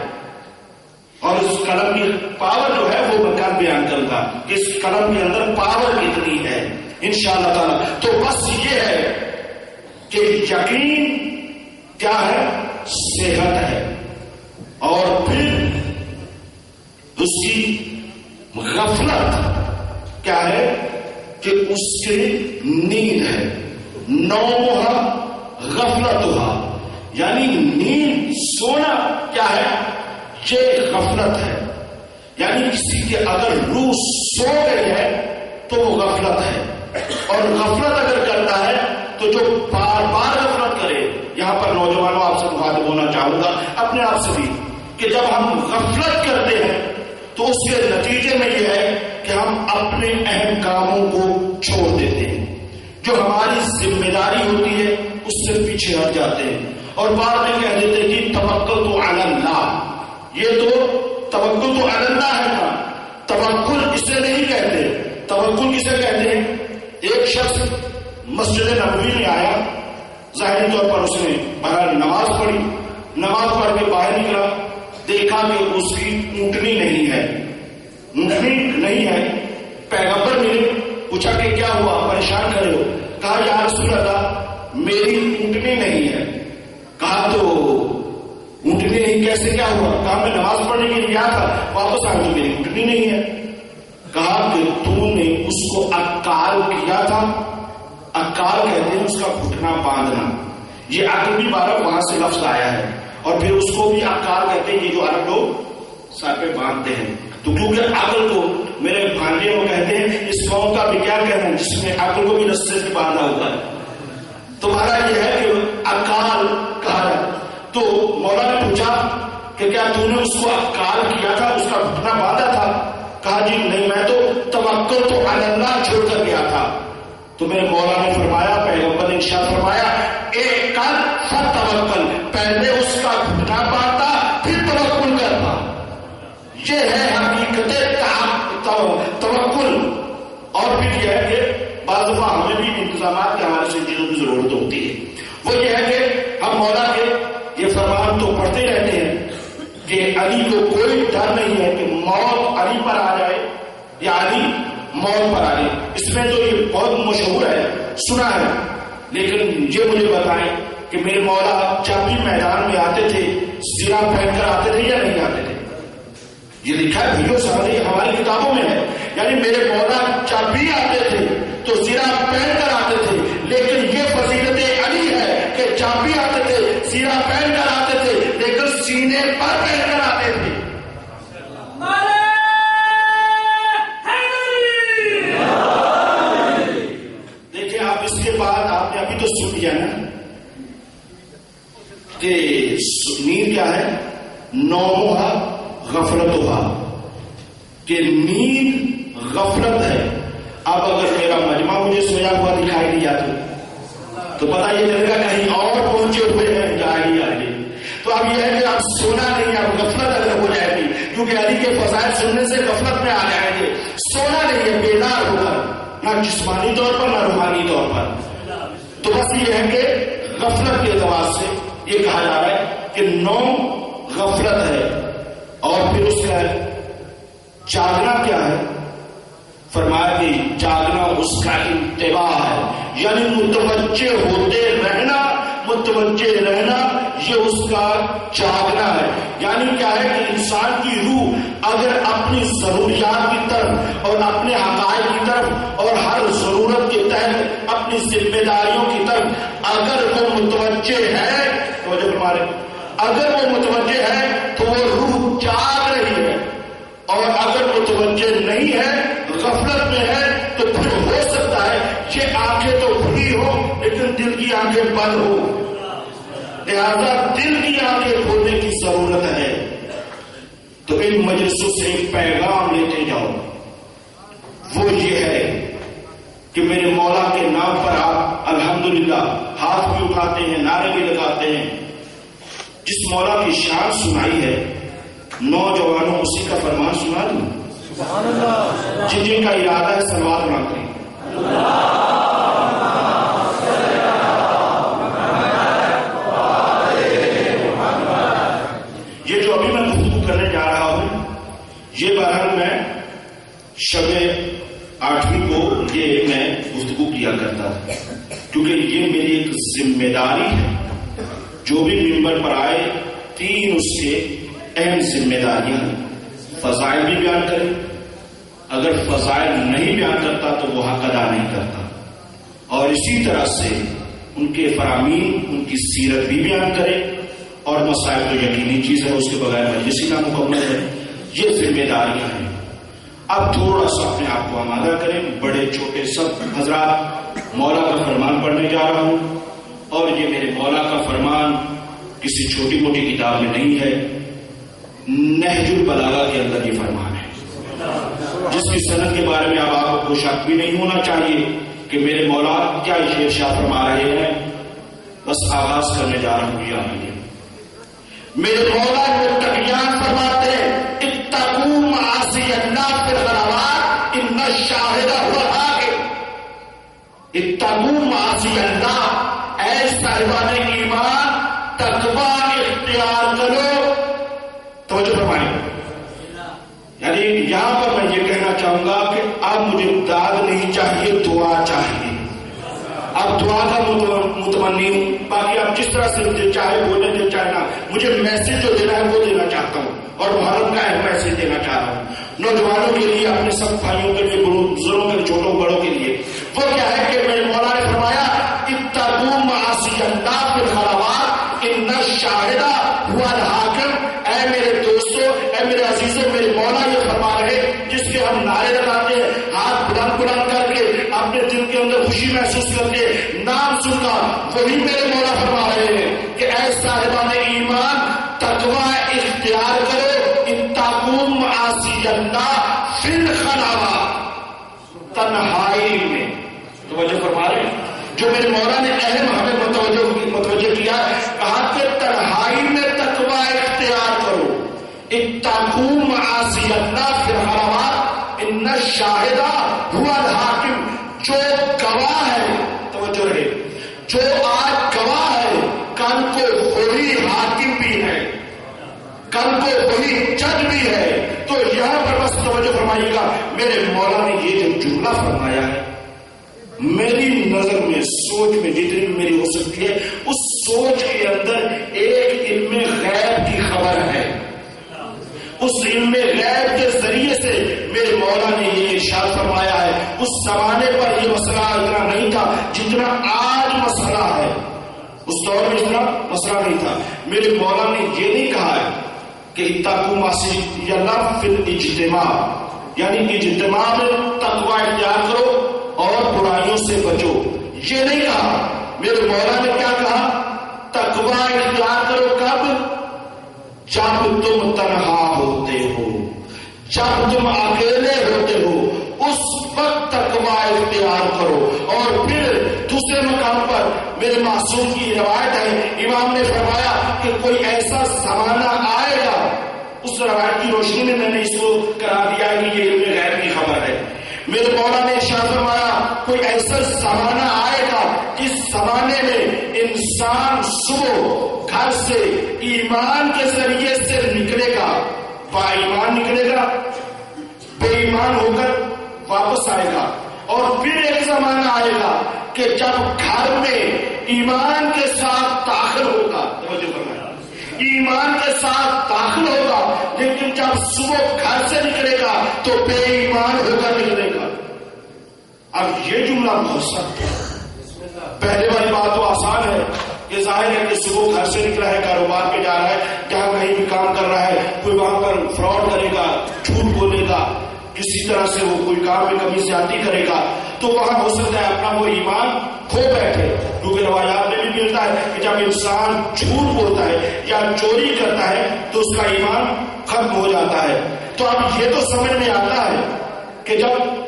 اور اس قلم کی پاور جو ہے وہ میں کل بیان کروں گا کہ اس قلم کے اندر پاور کتنی ہے انشاءاللہ تعالی۔ تو بس یہ ہے کہ یقین کیا ہے؟ صحت ہے، اور پھر اس کی غفلت کیا ہے؟ کہ اس کی نیند ہے، نومها غفلتها، یعنی نیند سونا کیا ہے؟ یہ غفلت ہے، یعنی کسی کے اگر روح سو گئی ہے تو وہ غفلت ہے، اور غفلت اگر کرتا ہے تو جو بار بار غفلت کرے، یہاں پر نوجوانوں آپ سے مخاطب ہونا چاہوں گا، اپنے آپ سے بھی، کہ جب ہم غفلت کرتے ہیں تو اس کے نتیجے میں یہ ہے کہ ہم اپنے اہم کاموں کو چھوڑ دیتے ہیں، جو ہماری ذمہ داری ہوتی ہے اس سے پیچھے ہٹ جاتے ہیں، اور بعد میں کہہ دیتے ہیں کہ توکلت علی اللہ، یہ تو توکل تو علی اللہ ہے نا، توکل اسے نہیں کہتے۔ توکل کسے کہتے ہیں؟ ایک شخص مسجد نبوی میں آیا، ظاہری طور پر اس نے بہرحال نماز پڑھی، نماز پڑھ کے باہر نکلا، دیکھا کہ اس کی اونٹنی نہیں ہے، اونٹنی نہیں ہے۔ پیغمبر ملے، پوچھا کہ کیا ہوا، پریشان کھڑے ہو؟ کہا یا رسول اللہ میری اونٹنی نہیں ہے۔ کہا تو اونٹنی نہیں کیسے، کیا ہوا؟ کہا میں نماز پڑھنے کے لیے گیا تھا، واپس آیا تو میری اونٹنی نہیں ہے۔ کہا کہ تو نے اس کو اکال کیا تھا، اکال کہتے ہیں اس کا گھٹنا باندھنا، یہ عقل بھی بارہ وہاں سے لفظ آیا ہے، اور پھر اس کو بھی اکال کہتے ہیں، یہ جو عرب لوگ سر پہ باندھتے ہیں۔ تو کیونکہ عقل کو میرے بھانجے وہ کہتے ہیں، اس قوم کا بھی کیا کہنا ہے جس نے عقل کو بھی رستے سے باندھا ہوتا ہے، تمہارا یہ ہے کہ اکال کہا ہے۔ تو مولا نے پوچھا کہ کیا تو نے اس کو کال کیا تھا، اس کا گھٹنا باندھا تھا؟ کہا جی نہیں، میں تو توکل تو علی اللہ چھوڑ کر گیا تھا۔ تو میرے مولا نے فرمایا، پیغمبر نے ارشاد فرمایا، ایک کل فتوکل، پہلے اس کا گھٹنا باندھا پھر توکل کرنا۔ یہ ہے حقیقت توکل۔ اور پھر یہ ہے کہ بعض دفعہ ہمیں بھی انتظامات کے حوالے سے چیزوں کی ضرورت ہوتی ہے۔ وہ یہ ہے کہ ہم مولا کے یہ فرمان تو پڑھتے رہتے ہیں کہ علی کو کوئی ڈر نہیں ہے کہ موت علی پر آ جائے یا علی موت پر آ جائے۔ اس میں تو یہ بہت مشہور ہے، سنا ہے، لیکن یہ مجھے بتائیں کہ میرے مولا جب بھی میدان میں آتے تھے زرہ پہن کر آتے تھے یا نہیں آتے تھے؟ یہ لکھا ہے بھائیو سمجھے، ہماری کتابوں میں ہے، یعنی میرے مولا جب بھی آتے تھے تو زرہ پہن کر آتے تھے، لیکن یہ فضیلت علی ہے کہ جب بھی آتے تھے زرہ پہن کر آتے تھے، لیکن سینے پر پہن کر آتے تھے۔ دیکھیں آپ اس کے بعد آپ نے ابھی تو سن لیا نا کہ نیند کیا ہے، نومہا غفلتہا، کہ نیند غفلت ہے۔ اب اگر میرا مجمع مجھے سویا ہوا دکھائی دیا تو پتا یہ چلے گا کہیں اور پہنچے ہوئے ہیں جاہلی علی۔ تو اب یہ ہے کہ اب سونا نہیں، اب غفلت اگر ہو جائے گی، کیونکہ علی کے فضائل سننے سے غفلت میں آ جائیں گے۔ سونا نہیں ہے، بیدار ہو کر، نہ جسمانی طور پر نہ روحانی طور پر۔ تو بس یہ ہے کہ غفلت کے اعتبار سے یہ کہا جا رہا ہے کہ نوم غفلت ہے۔ اور پھر اس کا جاگنا کیا ہے؟ فرمایا کہ جاگنا اس کا انتباہ ہے، یعنی متوجہ ہوتے رہنا، متوجہ رہنا، یہ اس کا جاگنا ہے۔ یعنی کیا ہے کہ انسان کی روح اگر اپنی ضروریات کی طرف اور اپنے حقائق کی طرف اور ہر ضرورت کے تحت اپنی ذمہ داریوں کی طرف اگر وہ متوجہ ہے، اگر وہ متوجہ ہے تو وہ روح جاگ رہی ہے، اور اگر متوجہ نہیں ہے، غفلت میں ہے، تو پھر ہو سکتا ہے یہ آنکھیں تو کھلی ہو لیکن دل کی آنکھیں بند ہو۔ لہذا دل کی آنکھیں کھولنے کی ضرورت ہے۔ تو ان مجلسوں سے ایک پیغام لیتے جاؤ، وہ یہ ہے کہ میرے مولا کے نام پر آپ الحمدللہ ہاتھ بھی اٹھاتے ہیں، نعرے بھی لگاتے ہیں۔ جس مولا کی شان سنائی ہے، نوجوانوں اسی کا فرمان سنا دوں، جن جن کا ارادہ ہے سلوات نہ کریں۔ یہ جو ابھی میں گفتگو کرنے جا رہا ہوں، یہ بہرحال میں شب 8ویں کو یہ میں گفتگو کیا کرتا تھا، کیونکہ یہ میری ایک ذمہ داری ہے۔ جو بھی ممبر پر آئے، 3 اس کے اہم ذمہ داریاں ہیں۔ فضائل بھی بیان کرے، اگر فضائل نہیں بیان کرتا تو وہ حق ادا نہیں کرتا، اور اسی طرح سے ان کے فرامین، ان کی سیرت بھی بیان کرے، اور مسائل تو یقینی چیز ہے، اس کے بغیر مجلس ہی نامکمل ہے۔ یہ ذمہ داریاں ہیں۔ اب تھوڑا سا اپنے آپ کو آمادہ کریں، بڑے چھوٹے سب حضرات، مولا کا فرمان پڑھنے جا رہا ہوں، اور یہ میرے مولا کا فرمان کسی چھوٹی موٹی کتاب میں نہیں ہے، نہج البلاغہ کے اندر یہ فرمان ہے، جس کی سند کے بارے میں اب آپ کو شک بھی نہیں ہونا چاہیے کہ میرے مولا کیا ارشاد فرما رہے ہیں۔ بس آغاز کرنے جا رہا ہوں۔ یہ میرے مولا متقیان فرماتے ہیں، اتقوا معاصی اللہ فی الخلوات ان الشاہد هو الحاکم۔ اتقوا معاصی اللہ، اے صاحبان ایمان تقوی اختیار کرو۔ توجہ فرمائیں، یعنی یہاں پر میں یہ کہنا چاہوں گا کہ اب مجھے داد نہیں چاہیے، دعا چاہیے۔ اب دعا کا متمنی ہوں، باقی آپ جس طرح سے مجھے چاہے بولے دے چاہے نہ، مجھے میسج جو دینا ہے وہ دینا چاہتا ہوں، اور محرم کا اہم میسج دینا چاہ رہا ہوں نوجوانوں کے لیے، اپنے سب بھائیوں کے لیے، بزرگوں کے لیے، چھوٹوں بڑوں کے لیے۔ وہ کیا ہے کہ میرے مولا نے فرمایا، اتقوا معاصی اللہ فی الخلوات ان الشاہد هو الحاکم۔ اے میرے دوستوں، اے میرے عزیزوں، میرے مولا یہ فرما رہے جس کے ہم نعرے لگاتے ہیں، ہاتھ بلند بلند کر کے، اپنے دل کے اندر خوشی محسوس کر کے، نام سن کر، وہی میرے مولا فرما رہے ہیں کہ اے صاحبان ایمان تقوی اختیار معصیتنا فی الخلاوہ، تنہائی میں. توجہ فرما رہے ہیں جو میرے مولا نے اہم ہمیں متوجہ کیا ہے، کہا کہ تنہائی میں تقوی اختیار کرو. اتقوا معصیتنا فی الخلاوہ ان الشاہد هو الحاکم. جو گواہ ہے، توجہ رہے، جو آج گواہ ہے کل کو وہی حاکم بھی ہے، کل کو وہی جج بھی ہے. تو یہاں پر بس توجہ فرمائیے گا، میرے مولا نے یہ جو جملہ فرمایا ہے، میری نظر میں سوچ میں جتنی بھی میری ہو سکتی ہے، اس سوچ کے اندر ایک علم غیب کی خبر ہے. اس علم غیب کے ذریعے سے میرے مولا نے یہ ارشاد فرمایا ہے. اس زمانے پر یہ مسئلہ اتنا نہیں تھا جتنا آج مسئلہ ہے، اس دور میں اتنا مسئلہ نہیں تھا. میرے مولا نے یہ نہیں کہا ہے کہ اتقوا معصیتنا فی الاجتماع، یعنی اجتماع میں تقوی اختیار کرو اور برائیوں سے بچو، یہ نہیں کہا. میرے مولا نے کیا کہا؟ تقوی اختیار کرو کب؟ جب تم تنہا ہوتے ہو، جب تم اکیلے ہوتے ہو، اس وقت تقوی اختیار کرو. اور پھر دوسرے مقام پر میرے معصوم کی روایت ہے، امام نے فرمایا کہ کوئی ایسا زمانہ آئے گا، اس روایت کی روشنی میں نے اس کو قرار دیا ہے کہ یہ علم غیب کی خبر ہے. میرے مولا نے ارشاد فرمایا کوئی ایسا زمانہ آئے گا جس زمانے میں انسان صبح گھر سے ایمان کے ذریعے سے نکلے گا، با ایمان نکلے گا، بے ایمان ہو کر واپس آئے گا. اور پھر ایک زمانہ آئے گا کہ جب گھر میں ایمان کے ساتھ داخل ہوگا، ایمان کے ساتھ داخل ہوگا، لیکن جب صبح گھر سے نکلے گا تو بے ایمان ہو کر نکلے گا. اب یہ جملہ بہت سخت ہے. پہلے والی بات تو آسان ہے کہ ظاہر ہے کہ صبح گھر سے نکلا ہے، کاروبار پہ جا رہا ہے، جہاں کہیں بھی کام کر رہا ہے، کوئی وہاں پر فراڈ کرے گا، جھوٹ بولے گا، کسی طرح سے وہ کوئی کام میں کمی زیادتی کرے گا، تو وہاں ہو سکتا ہے اپنا وہ ایمان کھو بیٹھے. کیونکہ روایات میں بھی ملتا ہے کہ جب انسان جھوٹ بولتا ہے یا چوری کرتا ہے تو اس کا ایمان ختم ہو جاتا ہے. تو اب یہ تو سمجھ میں آتا ہے کہ جب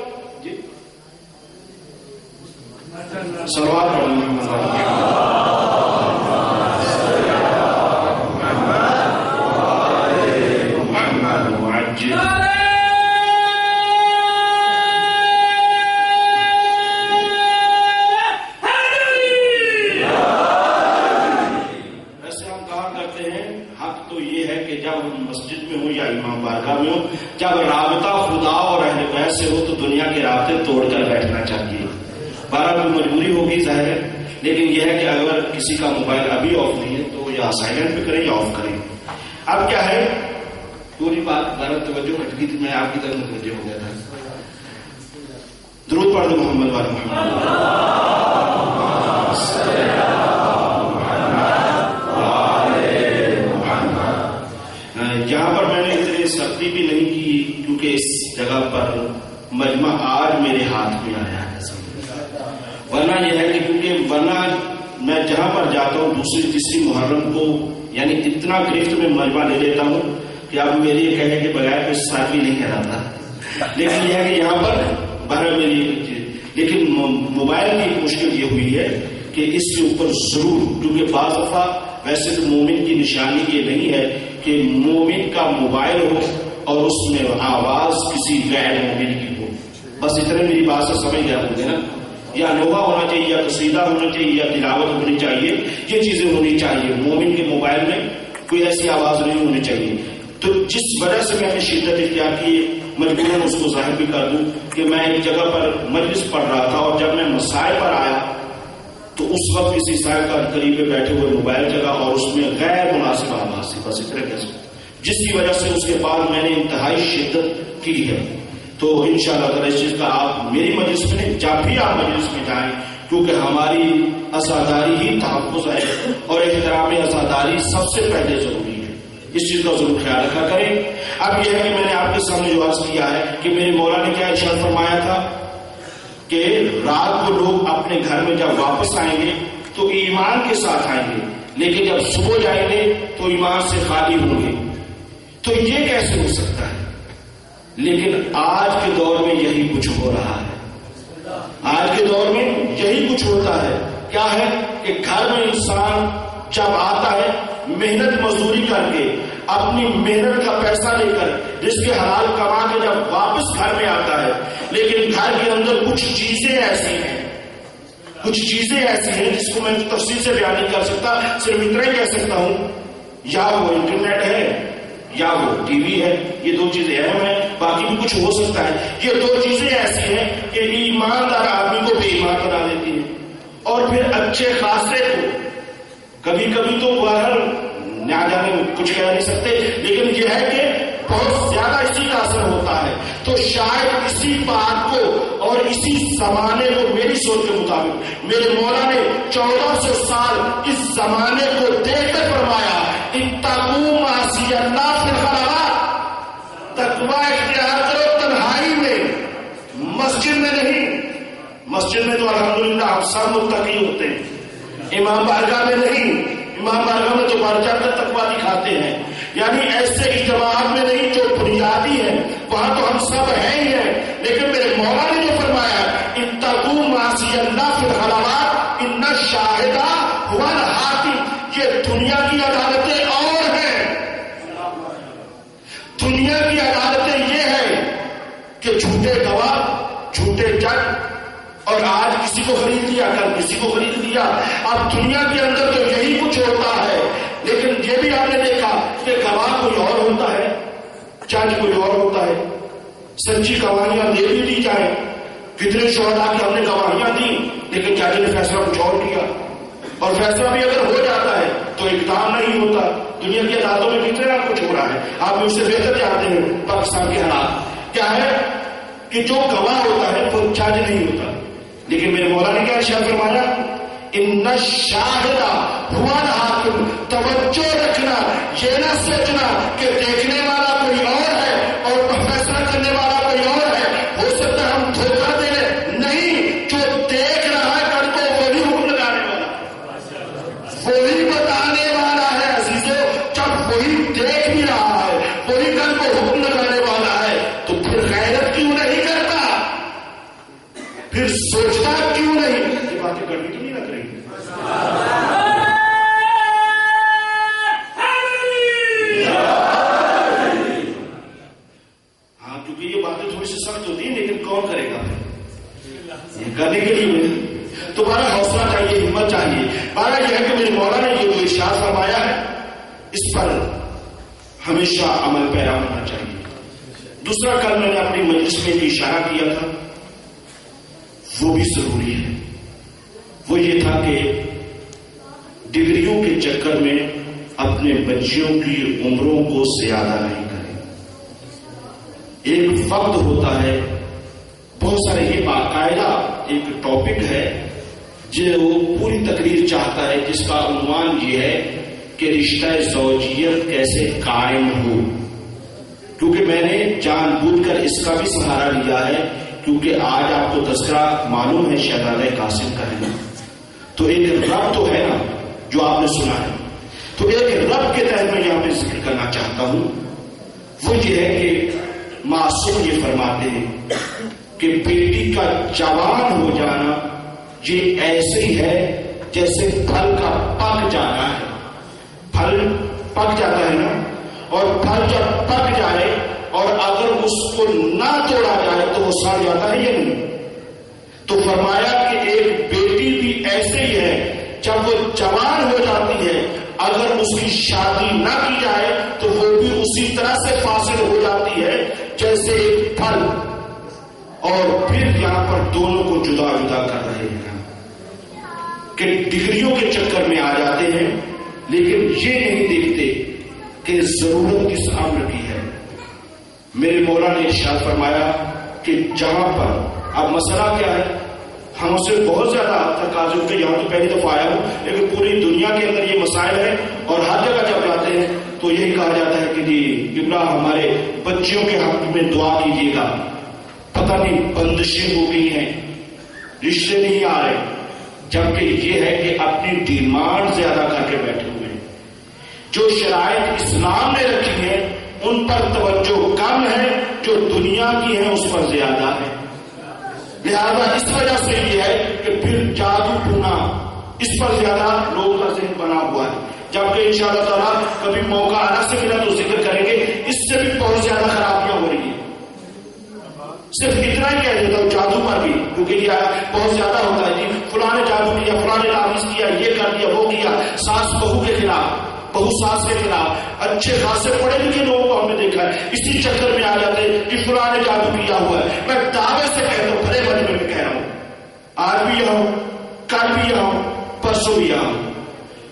سوال جب رابطہ خدا اور اہل بیت سے ہو تو دنیا کے رابطے توڑ کر بیٹھنا چاہیے. بارہ کوئی مجبوری ہوگی ظاہر ہے، لیکن یہ ہے کہ اگر کسی کا موبائل ابھی آف نہیں ہے تو یا سائلنٹ پہ کریں یا آف کریں. اب کیا ہے، پوری بات غلط توجہ ہٹ گئی تھی، میں آپ کی طرف متوجہ ہو گیا تھا. درود پڑھ دو محمد والے محمد. یہاں پر میں نے اتنی سختی بھی نہیں کی کیونکہ اس جگہ پر مجمع آج میرے ہاتھ میں آیا ہے. ورنہ یہ ہے کہ کیونکہ ورنہ میں جہاں پر جاتا ہوں دوسری تیسری محرم کو یعنی اتنا گرفت میں مجمع لے لیتا ہوں کہ اب میری یہ کہنے کے بغیر کوئی ساتھی نہیں کہلاتا. لیکن یہ ہے کہ یہاں پر بہر میری لیکن موبائل کی مشکل یہ ہوئی ہے کہ اس کے اوپر ضرور، کیونکہ بعض دفعہ ویسے تو مومن کی نشانی یہ نہیں ہے کہ مومن کا موبائل ہو اور اس میں آواز کسی غیر مومن کی ہو. بس اتنے میری بات سے سمجھ گیا ہوں گے نا. یا نوحہ ہونا چاہیے، یا قصیدہ ہونا چاہیے، یا تلاوت ہونی چاہیے، یہ چیزیں ہونی چاہیے. مومن کے موبائل میں کوئی ایسی آواز نہیں ہونی چاہیے. تو جس وجہ سے میں نے شدت اختیار کی، مجبوراً اس کو ظاہر بھی کر دوں کہ میں ایک جگہ پر مجلس پڑھ رہا تھا اور جب میں مسائل پر آیا تو اس وقت کسی صاحب کا قریب میں بیٹھے ہوئے موبائل جگہ اور اس میں غیر مناسب آواز تھی. بس اتنے کیسے، جس کی وجہ سے اس کے بعد میں نے انتہائی شدت کی ہے. تو انشاءاللہ تعالی اس چیز کا آپ میری مجلس میں نہیں، جب بھی آپ مجلس میں جائیں، کیونکہ ہماری عزاداری ہی تحفظ ہے اور احترام عزاداری سب سے پہلے ضروری ہے. اس چیز کا ضرور خیال رکھا کریں. اب یہ ہے کہ میں نے آپ کے سامنے جو عرض کیا ہے کہ میرے مولا نے کیا ارشاد فرمایا تھا کہ رات کو لوگ اپنے گھر میں جب واپس آئیں گے تو ایمان کے ساتھ آئیں گے، لیکن جب صبح جائیں گے تو ایمان سے خالی ہوں گے. تو یہ کیسے ہو سکتا ہے؟ لیکن آج کے دور میں یہی کچھ ہو رہا ہے. آج کے دور میں یہی کچھ ہوتا ہے. کیا ہے کہ گھر میں انسان جب آتا ہے محنت مزدوری کر کے اپنی محنت کا پیسہ لے کر رزق حلال کما کے جب واپس گھر میں آتا ہے، لیکن گھر کے اندر کچھ چیزیں ایسی ہیں جس کو میں تفصیل سے بیان نہیں کر سکتا، صرف اتنا ہی کہہ سکتا ہوں یا وہ انٹرنیٹ ہے یا وہ ٹی وی ہے. یہ دو چیزیں اہم ہیں، باقی بھی کچھ ہو سکتا ہے. یہ دو چیزیں ایسی ہیں کہ ایماندار آدمی کو بے ایمان بنا دیتی ہیں، اور پھر اچھے خاصے کو کبھی کبھی تو باہر نہ جانے کچھ کہہ نہیں سکتے، لیکن یہ ہے کہ بہت زیادہ اسی کا اثر ہوتا ہے. تو شاید اسی بات کو اور اسی زمانے کو میری سوچ کے مطابق میرے مولا نے 1400 سال اس زمانے کو دیکھ کر فرمایا اتقوا معاصی اللہ فی الخلوات، تقوی اختیار کرو تنہائی میں، مسجد میں نہیں. مسجد میں تو الحمدللہ ہم سب متقی ہوتے ہیں، امام بارگاہ میں نہیں. امام بارگاہ میں تو بڑھ چڑھ کر تقوی دکھاتے ہیں، یعنی ایسے اجتماعات میں نہیں جو بنیادی ہیں، وہاں تو ہم سب ہیں ہی ہیں. لیکن میرے مولا نے جو فرمایا اتقوا معاصی اللہ فی الخلوات ان الشاہد هو الحاکم، یہ دنیا کی عدالتیں اور ہیں. دنیا کی عدالتیں یہ ہے کہ جھوٹے گواہ، جھوٹے جج، اور آج کسی کو خرید لیا، کل کسی کو خرید لیا. اب دنیا کے اندر تو یہی کچھ ہوتا ہے. لیکن یہ بھی آپ نے دیکھا کہ گواہ کوئی اور ہوتا ہے، جج کوئی اور ہوتا ہے. سچی گواہیاں دے بھی دی جائیں، کتنے شہداء کی ہم نے گواہیاں دی، لیکن جج نے فیصلہ کچھ اور کیا، اور فیصلہ بھی اگر ہو جاتا ہے تو اقدام نہیں ہوتا. دنیا کی عدالتوں میں کتنے کچھ ہو رہا ہے. آپ مجھ سے بہتر جانتے ہیں پاکستان کے حالات کیا ہے کہ جو گواہ ہوتا ہے وہ جج نہیں ہوتا. لیکن میرے مولا نے کیا ارشاد فرمایا ان الشاہد هو الحاکم. توجہ رکھنا، یہ نہ سوچنا کہ دیکھنے والا کوئی اور ہے اور فیصلہ کرنے والا کوئی اور ہے. ہو سکتا ہے ہم دھوکہ دے لیں، نہیں، جو دیکھ رہا ہے کل کو وہی حکم لگانے والا، وہی بتانے والا ہے. عزیزو، جب وہی دیکھ بھی رہا ہے، وہی کل کو حکم لگانے والا ہے، تو پھر غیرت کیوں نہیں کرتا؟ پھر سوچتا کیوں نہیں؟ یہ باتیں کرنی تو نہیں لگ رہی. ہاں، کیونکہ یہ باتیں تھوڑی سی سخت ہوتی ہیں، لیکن کون کرے گا یہ کرنے کے لیے؟ تو بارہ حوصلہ چاہیے، ہمت چاہیے. بارہ یہ ہے کہ میرے مولا نے یہ جو ارشاد فرمایا ہے اس پر ہمیشہ عمل پیرا ہونا چاہیے. دوسرا کل میں نے اپنی مجلس میں بھی اشارہ کیا تھا، وہ بھی ضروری ہے. وہ یہ تھا کہ ڈگریوں کے چکر میں اپنے بچیوں کی عمروں کو زیادہ نہیں کریں. ایک وقت ہوتا ہے، بہت سارے، یہ باقاعدہ ایک ٹاپک ہے جو پوری تقریر چاہتا ہے، جس کا عنوان یہ ہے کہ رشتہ زوجیت کیسے قائم ہو. کیونکہ میں نے جان بوجھ کر اس کا بھی سہارا لیا ہے، کیونکہ آج آپ کو تذکرہ معلوم ہے شہزادہ قاسم کا ہے، تو ایک رب تو ہے نا جو آپ نے سنا ہے. تو ایک رب کے تحت میں یہاں پہ ذکر کرنا چاہتا ہوں. وہ یہ ہے کہ معصوم یہ فرماتے ہیں کہ بیٹی کا جوان ہو جانا یہ ایسے ہی ہے جیسے پھل کا پک جانا ہے. پھل پک جاتا ہے نا، اور پھل جب پک جائے اور اگر اس کو نہ توڑا جائے تو وہ سڑ جاتا ہے یا نہیں. تو فرمایا کہ ایک بیٹی بھی ایسے ہی ہے، جب وہ جوان ہو جاتی ہے اگر اس کی شادی نہ کی جائے تو وہ بھی اسی طرح سے فاسد ہو جاتی ہے جیسے ایک پھل. اور پھر یہاں پر دونوں کو جدا جدا کر رہے ہیں کہ ڈگریوں کے چکر میں آ جاتے ہیں، لیکن یہ نہیں دیکھتے کہ ضرورت کس امر کی ہے. میرے مولا نے ارشاد فرمایا کہ جہاں پر اب مسئلہ کیا ہے، ہم اسے بہت زیادہ تقاضوں کے یہاں تو پہلی دفعہ آیا ہوں، لیکن پوری دنیا کے اندر یہ مسائل ہیں، اور ہر جگہ جب جاتے ہیں تو یہی کہا جاتا ہے کہ جی ابراہیم ہمارے بچیوں کے حق میں دعا کیجیے گا. پتہ نہیں بندشیں ہو گئی ہیں، رشتے نہیں آ رہے، جبکہ یہ ہے کہ اپنی ڈیمانڈ زیادہ کر کے بیٹھے ہوئے ہیں. جو شرائط اسلام نے رکھی ہیں ان پر توجہ کم ہے، جو دنیا کی ہے اس پر زیادہ ہے. لہذا اس وجہ سے یہ ہے کہ پھر جادو ٹونا اس پر زیادہ لوگوں کا ذہن بنا ہوا ہے. جبکہ انشاءاللہ تعالیٰ کبھی موقع آنا سے ملا تو ذکر کریں گے، اس سے بھی بہت زیادہ خرابیاں ہو رہی ہیں. صرف اتنا ہی کہہ دیتا ہوں جادو پر بھی، کیونکہ یہ بہت زیادہ ہوتا ہے. جی فلاں نے جادو کیا، فلاں نے تعویذ کیا، یہ کر دیا، وہ کیا، ساس بہو کے خلاف، بہو ساس کے خلاف. اچھے خاصے پڑھے لکھے لوگوں کو ہم نے دیکھا ہے اسی چکر میں آ جاتے کہ فلاں نے جادو کیا ہوا ہے. میں دعوے سے کہتا ہوں، بڑے بڑے میں کہہ رہا ہوں، آج بھی یہاں ہوں، کل بھی یہاں ہوں، پرسوں بھی یہاں ہوں.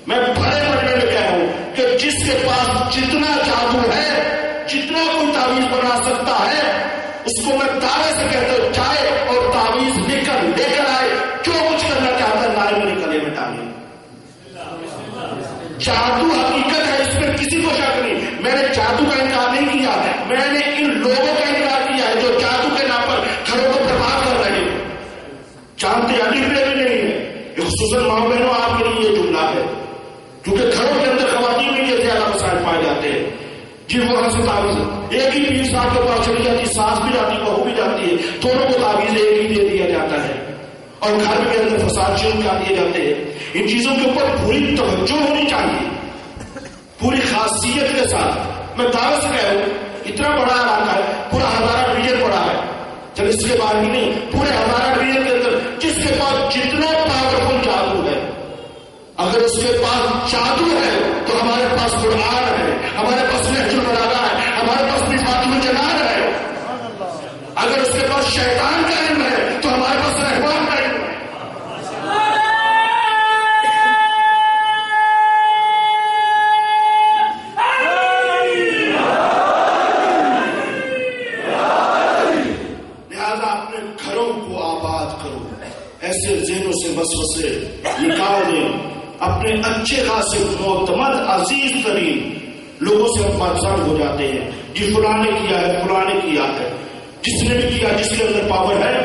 میں بڑے بڑے میں کہہ رہا ہوں کہ جس کے پاس جتنا جادو ہے، جتنا کوئی تعویذ بنا سکتا ہے، اس کو میں دعوے سے کہتا ہوں جائے اور تعویذ لے کر آئے، جو کچھ کرنا چاہتا ہے لائے میرے گلے میں ڈالے. جادو حقیقت ہے، اس میں کسی کو شک نہیں. میں نے جادو کا انکار نہیں کیا، میں نے ان لوگوں کا انکار کیا ہے جو جادو کے نام پر گھروں کو برباد کر رہے ہیں. جانتے علی پہ بھی نہیں ہے، خصوصاً ماں بہنوں آپ کے لیے یہ جملہ ہے، کیونکہ گھروں کے اندر خواتین میں یہ زیادہ مسائل پائے جاتے ہیں. جی وہاں سے تعویذ ایک ہی پیر صاحب کے پاس چلی جاتی، ساس بھی جاتی، بہو بھی جاتی ہے، دونوں کو تعویذ ایک ہی دے دیا جاتا ہے اور گھر کے اندر فساد شروع کر دیے جاتے ہیں. ان چیزوں کے اوپر پوری توجہ ہونی چاہیے، پوری خاصیت کے ساتھ. میں دعوت سے کہہ رہا ہوں اتنا بڑا علاقہ ہے، پورا ہمارا ڈویژن بڑا ہے، چل اس کے بعد ہی نہیں، پورے ہمارا ڈویژن کے اندر جس کے پاس جتنا پاورفل جادو ہے، اگر اس کے پاس جادو ہے تو ہمارے پاس قرآن ہے، ہمارے پاس نہج البلاغہ ہے، ہمارے پاس مفاتیح الجنان ہے. اگر اس کے پاس شیطان کا علم ہے تو ہمارے پاس رحمان کا علم ہے. لہذا اپنے گھروں کو آباد کرو، ایسے ذہنوں سے وسوسے نکال دیں. اپنے اچھے خاصے معتمد عزیز ترین لوگوں سے ہم پاکستان ہو جاتے ہیں. جی فلاں نے کیا ہے، فلاں نے کیا ہے، جس نے بھی کیا، جس کے اندر پاور ہے.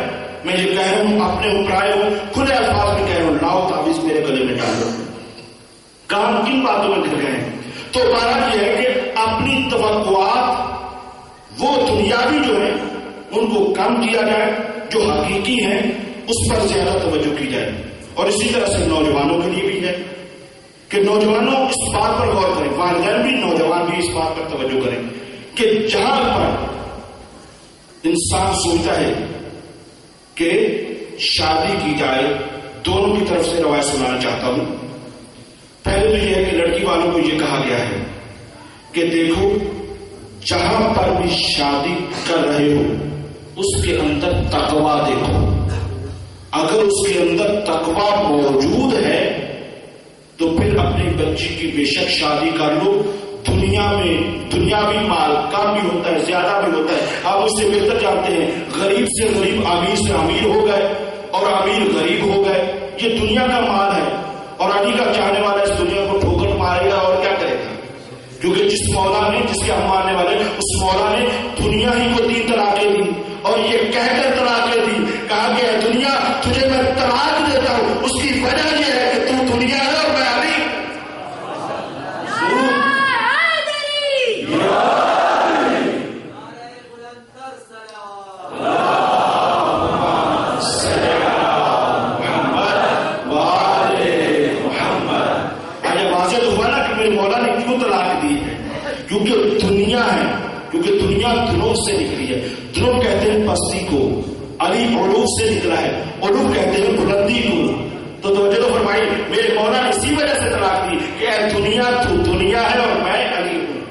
میں یہ کہہ رہا ہوں، اپنے اوپر آئے ہوں، کھلے الفاظ میں کہہ رہا ہوں، لاؤ تعویذ میرے گلے میں ڈالو. کام کن باتوں میں گر گئے ہیں؟ تو بات یہ ہے کہ اپنی توقعات وہ دنیاوی جو ہیں ان کو کم کیا جائے، جو حقیقی ہیں اس پر زیادہ توجہ کی جائے. اور اسی طرح سے نوجوانوں کے لیے بھی ہے کہ نوجوانوں اس بات پر غور کریں، والدین بھی، نوجوان بھی اس بات پر توجہ کریں کہ جہاں پر انسان سوچتا ہے کہ شادی کی جائے، دونوں کی طرف سے روایت سنانا چاہتا ہوں. پہلے تو یہ ہے کہ لڑکی والوں کو یہ کہا گیا ہے کہ دیکھو جہاں پر بھی شادی کر رہے ہو اس کے اندر تقویٰ دیکھو. اگر اس کے اندر تقویٰ موجود ہے تو پھر اپنی بچی کی بے شک شادی کر لو. دنیا میں دنیاوی مال کم بھی ہوتا ہے، زیادہ بھی ہوتا ہے. آپ اس سے بہتر جانتے ہیں، غریب سے غریب امیر سے امیر ہو گئے اور امیر غریب ہو گئے. یہ دنیا کا مال ہے اور علی کا چاہنے والا اس دنیا کو ٹھوکر مارے گا اور کیا کرے گا. کیونکہ جس مولا نے، جس کے ہم ماننے والے، اس مولا نے دنیا ہی کو 3 طلاقیں دی اور یہ کہہ کر طلاقیں دی، کہا کہ دنیا تجھے میں طلاق دیتا ہوں، اس کی وجہ یہ ہے کہ تو دنیا ہے اور میں علی. کیونکہ دنیا ہے، کیونکہ دنیا دنوں سے نکلی ہے. دنوں کہتے ہیں پستی کو، علی علو سے نکلا ہے، علو کہتے ہیں بلندی کو. تو توجہ تو فرمائی، میرے مولا نے اسی وجہ سے طلاق دی کہ اے دنیا تو دنیا ہے اور میں علی ہوں.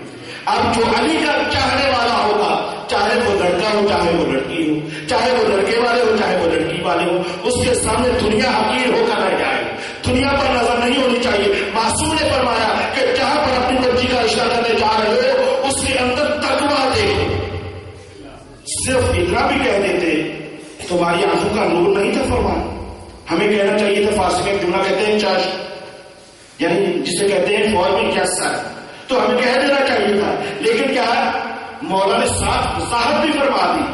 اب جو علی کا چاہنے والا ہوگا، چاہے وہ لڑکا ہو چاہے وہ لڑکی ہو، چاہے وہ لڑکے والے ہو چاہے وہ لڑکی والے ہو، اس کے سامنے دنیا حقیر ہو کر رہ جائے. دنیا پر نظر نہیں ہونی چاہیے. معصوم نے فرمایا کہ جہاں پر اپنی بچی کا رشتہ کرنے جا رہے ہو اس کے اندر تقویٰ دیکھو. صرف اتنا بھی کہہ دیتے تمہاری آنکھوں کا نور نہیں تھا فرمایا. ہمیں کہنا چاہیے تھا، فارسی میں جملہ کہتے ہیں چاش، یعنی جسے کہتے ہیں فور میں کیا سر، تو ہمیں کہہ دینا چاہیے تھا. لیکن کیا مولا نے ساتھ وضاحت بھی فرما دی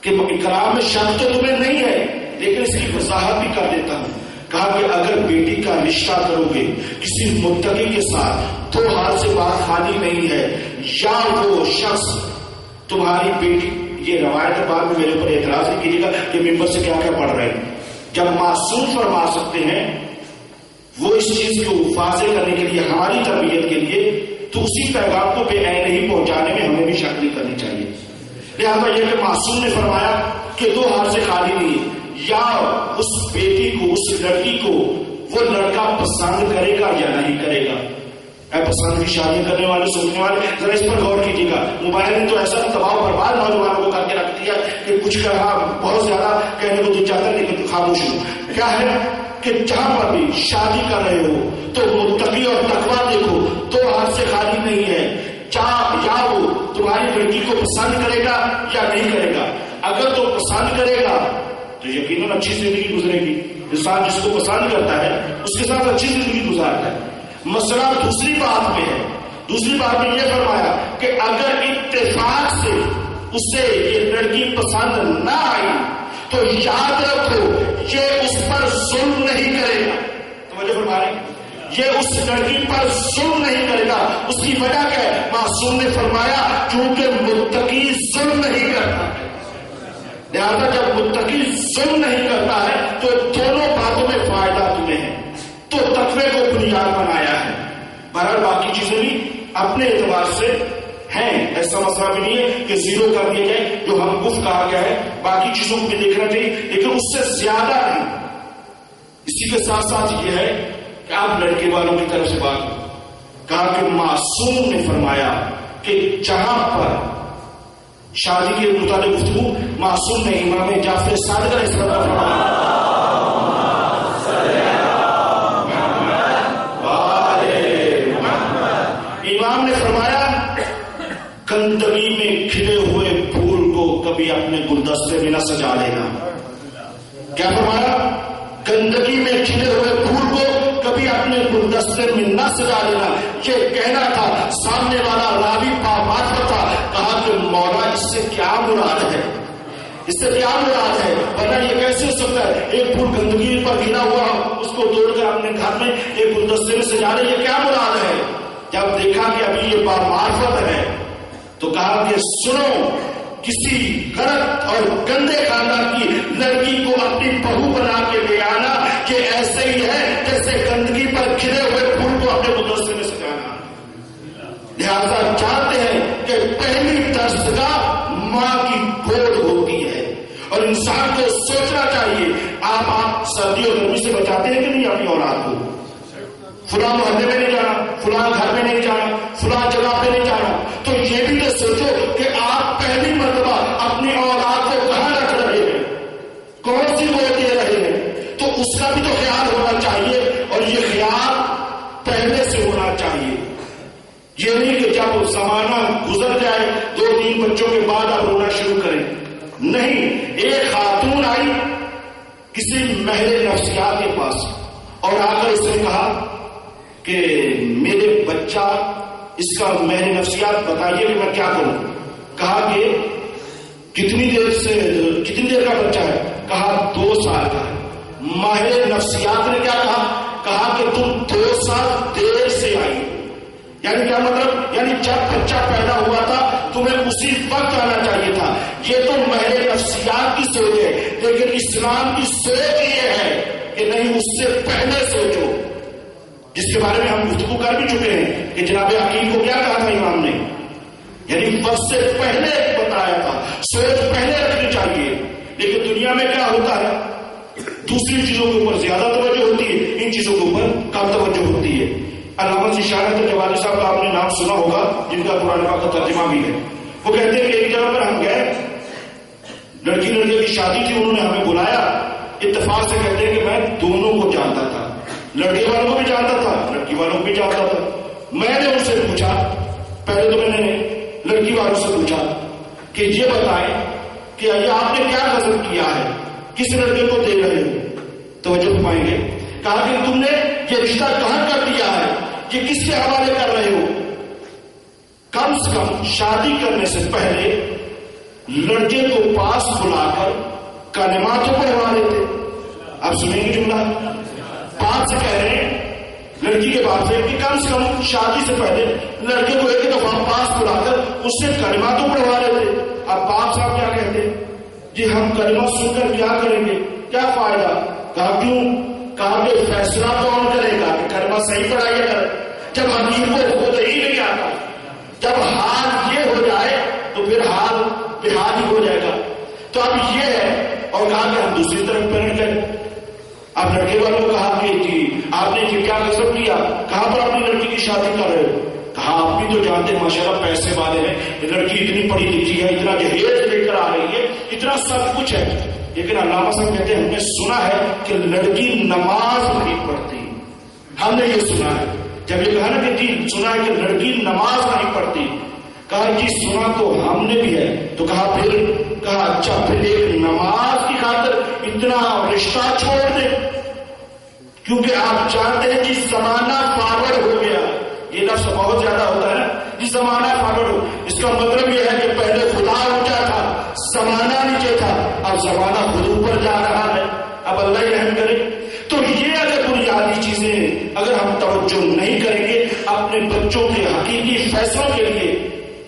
کہ اقرار میں شک تو تمہیں نہیں ہے، لیکن اس کی وضاحت بھی کر دیتا ہوں. کہا کہ اگر بیٹی کا رشتہ کرو گے کسی متقی کے ساتھ تو ہاتھ سے بات خالی نہیں ہے. یا وہ شخص تمہاری بیٹی، یہ روایت بعد میں میرے اوپر اعتراض نہیں کیجیے گا کہ ممبر سے کیا کیا پڑھ رہے ہیں. جب معصوم فرما سکتے ہیں وہ اس چیز کو واضح کرنے کے لیے، ہماری تربیت کے لیے، تو اسی پیغام کو بے عین ہی پہنچانے میں ہمیں بھی شک نہیں کرنی چاہیے. لہٰذا یہ کہ معصوم نے فرمایا کہ دو ہاتھ سے خالی نہیں ہے، یا اس بیٹی کو، اس لڑکی کو وہ لڑکا پسند کرے گا یا نہیں کرے گا. اے پسند کی شادی کرنے والے، سننے والے، ذرا اس پر غور کیجیے گا. موبائل نے تو ایسا تباہ و برباد نوجوانوں کو کر کے رکھ دیا کہ کچھ کہا، بہت زیادہ کہنے کو تو چاہتا ہے لیکن خاموش ہو. کیا ہے کہ جہاں پر بھی شادی کر رہے ہو تو متقی اور تقویٰ دیکھو، دو ہاتھ سے خالی نہیں ہے. یا وہ تمہاری لڑکی کو پسند کرے گا یا نہیں کرے گا. اگر تو پسند کرے گا تو یقیناً اچھی زندگی گزرے گی. انسان جس کو پسند کرتا ہے اس کے ساتھ اچھی زندگی گزارتا ہے. مسئلہ دوسری بات میں ہے. دوسری بات میں یہ فرمایا کہ اگر اتفاق سے اسے یہ لڑکی پسند نہ آئی تو یاد رکھو یہ اس پر ظلم نہیں کرے گا. توجہ فرما رہے ہیں، یہ اس لڑکی پر ظلم نہیں کرے گا. اس کی وجہ کیا ہے؟ معصوم نے فرمایا کیونکہ متقی ظلم نہیں کرتا ہے. لہذا جب متقی ظلم نہیں کرتا ہے تو دونوں باتوں میں فائدہ تمہیں ہے. تو تقوی کو بنیاد بنایا ہے. بہرحال باقی چیزیں بھی اپنے اعتبار سے ہیں، ایسا مسئلہ بھی نہیں ہے کہ زیرو کر دیا جائے. جو ہم گفت کہا گیا ہے باقی چیزوں کو بھی دیکھنا چاہیے لیکن اس سے زیادہ نہیں. اسی کے ساتھ ساتھ یہ ہے کہ آپ لڑکے والوں کی طرف سے بات کہا کہ معصوم نے فرمایا کہ جہاں پر شادی کے متعلق گفتگو، معصوم نے امام جعفر صادق علیہ السلام کا فرمایا امام نے فرمایا گندگی میں کھلے ہوئے پھول کو کبھی اپنے گلدستے میں نہ سجا لینا. کیا فرمایا؟ گندگی میں کھلے ہوئے پھول کو کبھی اپنے گلدستے میں نہ سجا لینا. یہ کہنا تھا، سامنے والا راوی پابات تھا. کہا کہ مولا اس سے کیا مراد ہے؟ اس سے کیا مراد ہے؟ ورنہ یہ کیسے ہو سکتا ہے ایک پھول گندگی پر گرا ہوا اس کو توڑ کر اپنے گھر میں ایک گلدستے میں سجا لے؟ یہ کیا مراد ہے؟ جب دیکھا کہ ابھی یہ معرفت ہے تو کہا کہ سنو، کسی غلط اور گندے خاندان کی لڑکی کو اپنی بہو بنا کے لے آنا یہ ایسے ہی ہے جیسے گندگی پر کھلے ہوئے پھول کو اپنے گلدستے میں سجانا. لہذا جانتے ہیں کہ پہلی دستگاہ ماں کی گود ہوتی ہے اور انسان کو سوچنا چاہیے. آپ سردی اور گرمی سے بچاتے ہیں کہ نہیں اپنی اولاد کو؟ فلاں محلے میں نہیں جانا، فلاں گھر میں نہیں جانا، فلاں جگہ پہ نہیں جانا. تو یہ بھی تو سوچو کہ آپ پہلی مرتبہ اپنی اولاد کو کہاں رکھ رہے ہیں، کون سی گود دے رہے ہیں. تو اس کا بھی تو خیال ہونا چاہیے اور یہ خیال پہلے سے ہونا چاہیے. یہ نہیں کہ جب زمانہ گزر جائے 2-3 بچوں کے بعد آپ رونا شروع کریں. نہیں، ایک خاتون آئی کسی ماہر نفسیات کے پاس اور آ کر اس نے کہا کہ میرے بچہ، اس کا ماہر نفسیات بتائیے کہ میں کیا کروں. کہا کہ کتنی دیر کا بچہ ہے؟ کہا 2 سال کا ہے. ماہر نفسیات نے کیا کہا کہ تم 2 سال دیر سے آئی. یعنی کیا مطلب؟ یعنی جب بچہ پیدا ہوا تھا تمہیں اسی وقت آنا چاہیے تھا. یہ تو ماہر نفسیات کی سوچ ہے، لیکن اسلام کی سوچ یہ ہے کہ نہیں، اس سے پہلے سوچو. جس کے بارے میں ہم گفتگو کر بھی چکے ہیں کہ جناب عقیل کو کیا کہا تھا امام نے، یعنی وقت سے پہلے بتایا تھا، سوچ پہلے رکھنی چاہیے. لیکن دنیا میں کیا ہوتا ہے، دوسری چیزوں کے اوپر زیادہ توجہ ہوتی ہے، ان چیزوں کے اوپر کم توجہ ہوتی ہے. علامہ ذیشان جوادی صاحب کا آپ نے نام سنا ہوگا، جن کا قرآن پاک کا ترجمہ بھی ہے. وہ کہتے ہیں کہ ایک جگہ پر ہم گئے، لڑکے کی شادی تھی، انہوں نے ہمیں بلایا. اتفاق سے کہتے ہیں کہ میں دونوں کو جانتا تھا، لڑکے والوں کو بھی جانتا تھا، لڑکی والوں کو بھی جانتا تھا. میں نے ان سے پوچھا، پہلے تو میں نے لڑکی والوں سے پوچھا کہ یہ بتائیں کہ یہ آپ نے کیا غصب کیا ہے، کس لڑکے کو دے رہے ہو؟ توجہ پائیں گے. کہا کہ تم نے یہ رشتہ کہاں کر دیا ہے، یہ کس کے حوالے کر رہے ہو؟ کم سے کم شادی کرنے سے پہلے لڑکے کو پاس بلا کر کلمات تو پڑھوا لیتے. آپ سنیں گے جملہ، بات سے کہہ رہے ہیں لڑکی کے باپ سے کہ کم سے کم شادی سے پہلے لڑکے کو ایک دفعہ پاس بلا کر اس سے کلمہ تو پڑھوا لیتے. اب باپ صاحب کیا کہتے ہیں؟ جی ہم کلمہ سن کر کیا کریں گے، کیا فائدہ؟ کہا کیوں؟ کہا کہ فیصلہ کون کرے گا کہ کلمہ صحیح پڑھایا کرے، جب امیر کو خود ہی نہیں آتا. جب حال یہ ہو جائے تو پھر حال بحال ہی ہو جائے گا. تو اب یہ ہے. اور کہا کہ ہم دوسری طرف پیرنٹ کریں. اب لڑکے والوں کو کہا کہ جی آپ نے کیا قسم کیا، کہاں پر اپنی لڑکی کی شادی کر رہے ہو؟ کہا آپ بھی تو جانتے ہیں ماشاءاللہ پیسے والے ہیں، لڑکی اتنی پڑھی لکھی ہے، اتنا جہیز لے کر آ رہی ہے، اتنا سب کچھ ہے. لیکن علامہ صاحب کہتے ہیں ہم نے سنا ہے کہ لڑکی نماز نہیں پڑھتی. ہم نے یہ سنا ہے. جب یہ کہا نا کہ جی سنا ہے کہ لڑکی نماز نہیں پڑھتی، کہا جی سنا تو ہم نے بھی ہے. تو کہا اچھا پھر ایک نماز کی خاطر اتنا رشتہ چھوڑ دے، کیونکہ آپ جانتے ہیں کہ زمانہ فارورڈ ہو گیا. یہ لفظ بہت زیادہ ہوتا ہے نا، یہ زمانہ فارورڈ ہو. اس کا مطلب یہ ہے کہ پہلے خدا اونچا تھا، زمانہ نیچے تھا، اب زمانہ خود اوپر جا رہا ہے. اب اللہ ہی رحم کرے. تو یہ اگر بنیادی چیزیں اگر ہم توجہ نہیں کریں گے اپنے بچوں کے حقیقی فیصلوں کے لیے،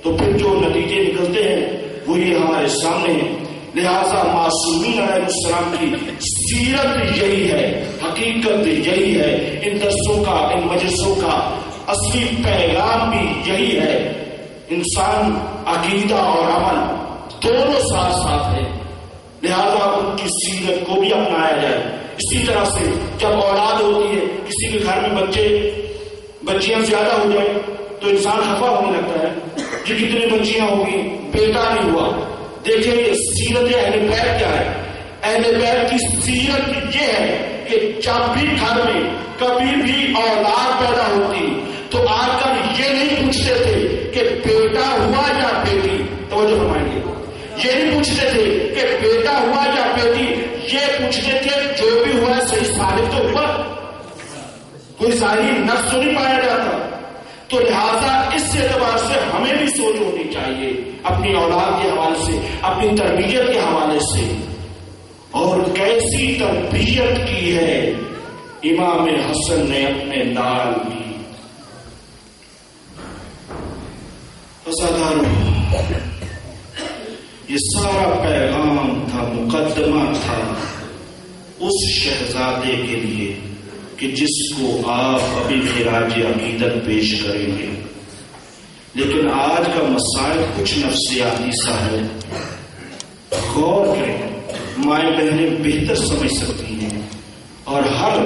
تو پھر جو نتیجے نکلتے ہیں وہ یہ ہمارے سامنے ہیں. لہذا معصومین علیہ السلام کی سیرت یہی ہے، حقیقت یہی ہے. ان درسوں کا، ان مجلسوں کا اصلی پیغام بھی یہی ہے. انسان عقیدہ اور عمل دونوں ساتھ ساتھ ہیں، لہذا ان کی سیرت کو بھی اپنایا جائے. اسی طرح سے جب اولاد ہوتی ہے، کسی کے گھر میں بچیاں زیادہ ہو جائیں تو انسان خفا ہونے لگتا ہے. یہ کتنے بچیاں ہوگی، بیٹا نہیں ہوا. دیکھیں یہ سیرت اہل بیت کیا ہے. اہل بیت کی سیرت یہ ہے کہ جب بھی گھر میں کبھی بھی اولاد پیدا ہوتی تو آ کر یہ نہیں پوچھتے تھے کہ بیٹا ہوا یا بیٹی. توجہ فرمائیں گے. یہ نہیں پوچھتے تھے کہ بیٹا ہوا یا بیٹی، یہ پوچھتے تھے جو بھی ہوا ہے صحیح ثابت تو ہوا، کوئی ظاہری نقص تو نہیں پایا جاتا. تو لہذا اس اعتبار سے ہمیں بھی سوچ ہونی چاہیے اپنی اولاد کے حوالے سے، اپنی تربیت کے حوالے سے. اور کیسی تربیت کی ہے امام حسن نے اپنے لال کی. یہ سارا پیغام تھا، مقدمہ تھا اس شہزادے کے لیے کہ جس کو آپ ابھی خراج عقیدت پیش کریں گے. لیکن آج کا مسائل کچھ نفسیاتی سا ہے. غور کریں، مائیں بہنیں بہتر سمجھ سکتی ہیں اور ہر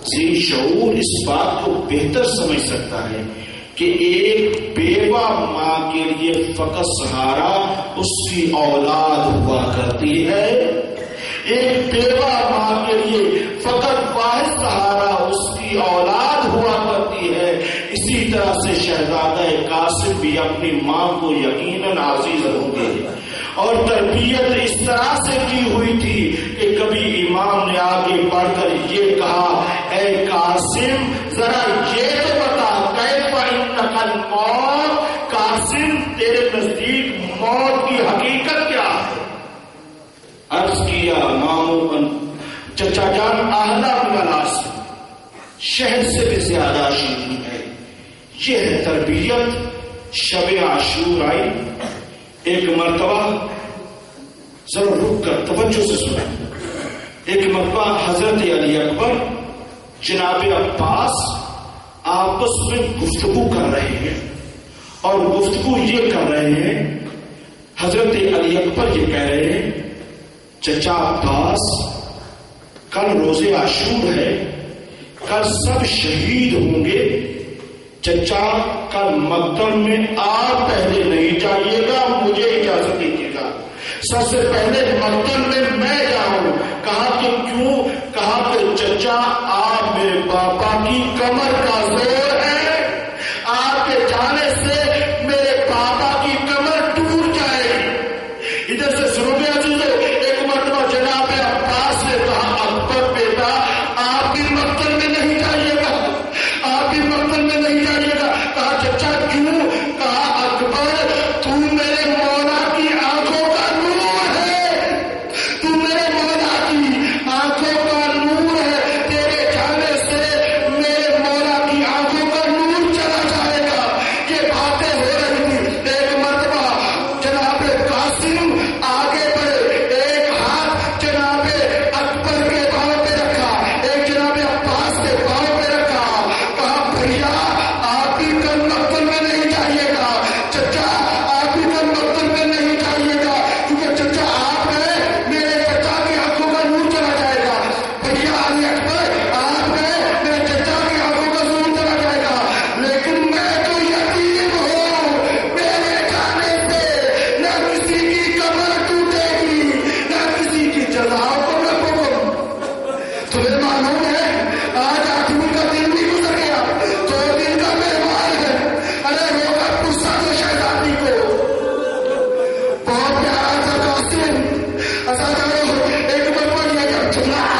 ذی شعور اس بات کو بہتر سمجھ سکتا ہے کہ ایک بیوہ ماں کے لیے فقط سہارا اس کی اولاد ہوا کرتی ہے. ایک بیوہ ماں کے لیے فقط واحد سہارا اس کی اولاد ہوا کرتی ہے. اسی طرح سے شہزادہ قاسم بھی اپنی ماں کو یقیناً عزیز ہوں گے. اور تربیت اس طرح سے کی ہوئی تھی کہ کبھی امام نے آگے بڑھ کر یہ کہا، اے قاسم ذرا یہ تو بتا کیف انتقل موت، قاسم تیرے نزدیک موت کی حقیقت کیا ہے؟ عرض کیا ماموں چچا جان اعلیٰ بلاس شہد سے بھی زیادہ شیریں ہے. یہ ہے تربیت. شب عاشور آئی. ایک مرتبہ ضرور رک کر توجہ سے سنیں. ایک مرتبہ حضرت علی اکبر جناب عباس آپس میں گفتگو کر رہے ہیں اور گفتگو یہ کر رہے ہیں. حضرت علی اکبر یہ کہہ رہے ہیں، چچا عباس کل روز عاشور ہے، کل سب شہید ہوں گے. چچا کل مقدم میں آپ پہلے نہیں جائیے گا، مجھے اجازت دیجیے گا. سب سے پہلے مقدم میں میں جاؤں. کہا کہ کیوں؟ کہا کہ چچا آپ میرے پاپا کی کمر کا زور ہے، آپ کے جانے سے میرے پاپا کی کمر ٹوٹ جائے گی. ادھر سے سنو گے عزیزو، ایک مرتبہ جناب عباس نے کہا، اکبر بیٹا آپ بھی مقتل میں نہیں جائیے گا، آپ بھی مقتل میں نہیں جائیے گا. کہا چچا کیوں؟ کہا اکبر تو میرے مولا کی آنکھوں کا نور ہے، تو میرے مولا کی آنکھوں کا نور ہے. تیرے جانے سے میرے مولا بہت پیارا تھا قاسم. ایسا کرو ایک مرتبہ یہ جملہ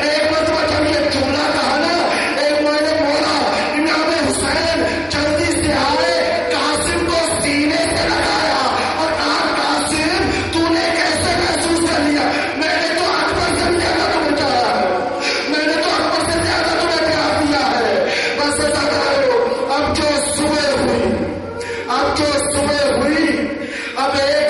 ایک مرتبہ جب یہ جملہ کہا نا، ایک میں نے بولا امام حسین جلدی سے آئے، قاسم کو سینے سے لگایا اور کہا قاسم تو نے کیسے محسوس کر لیا؟ میں نے تو اکبر سے زیادہ تمہیں چاہا ہے، میں نے تو اکبر سے زیادہ تمہیں پیار دیا ہے. بس ایسا کرو اب جو صبح ہوئی اب ایک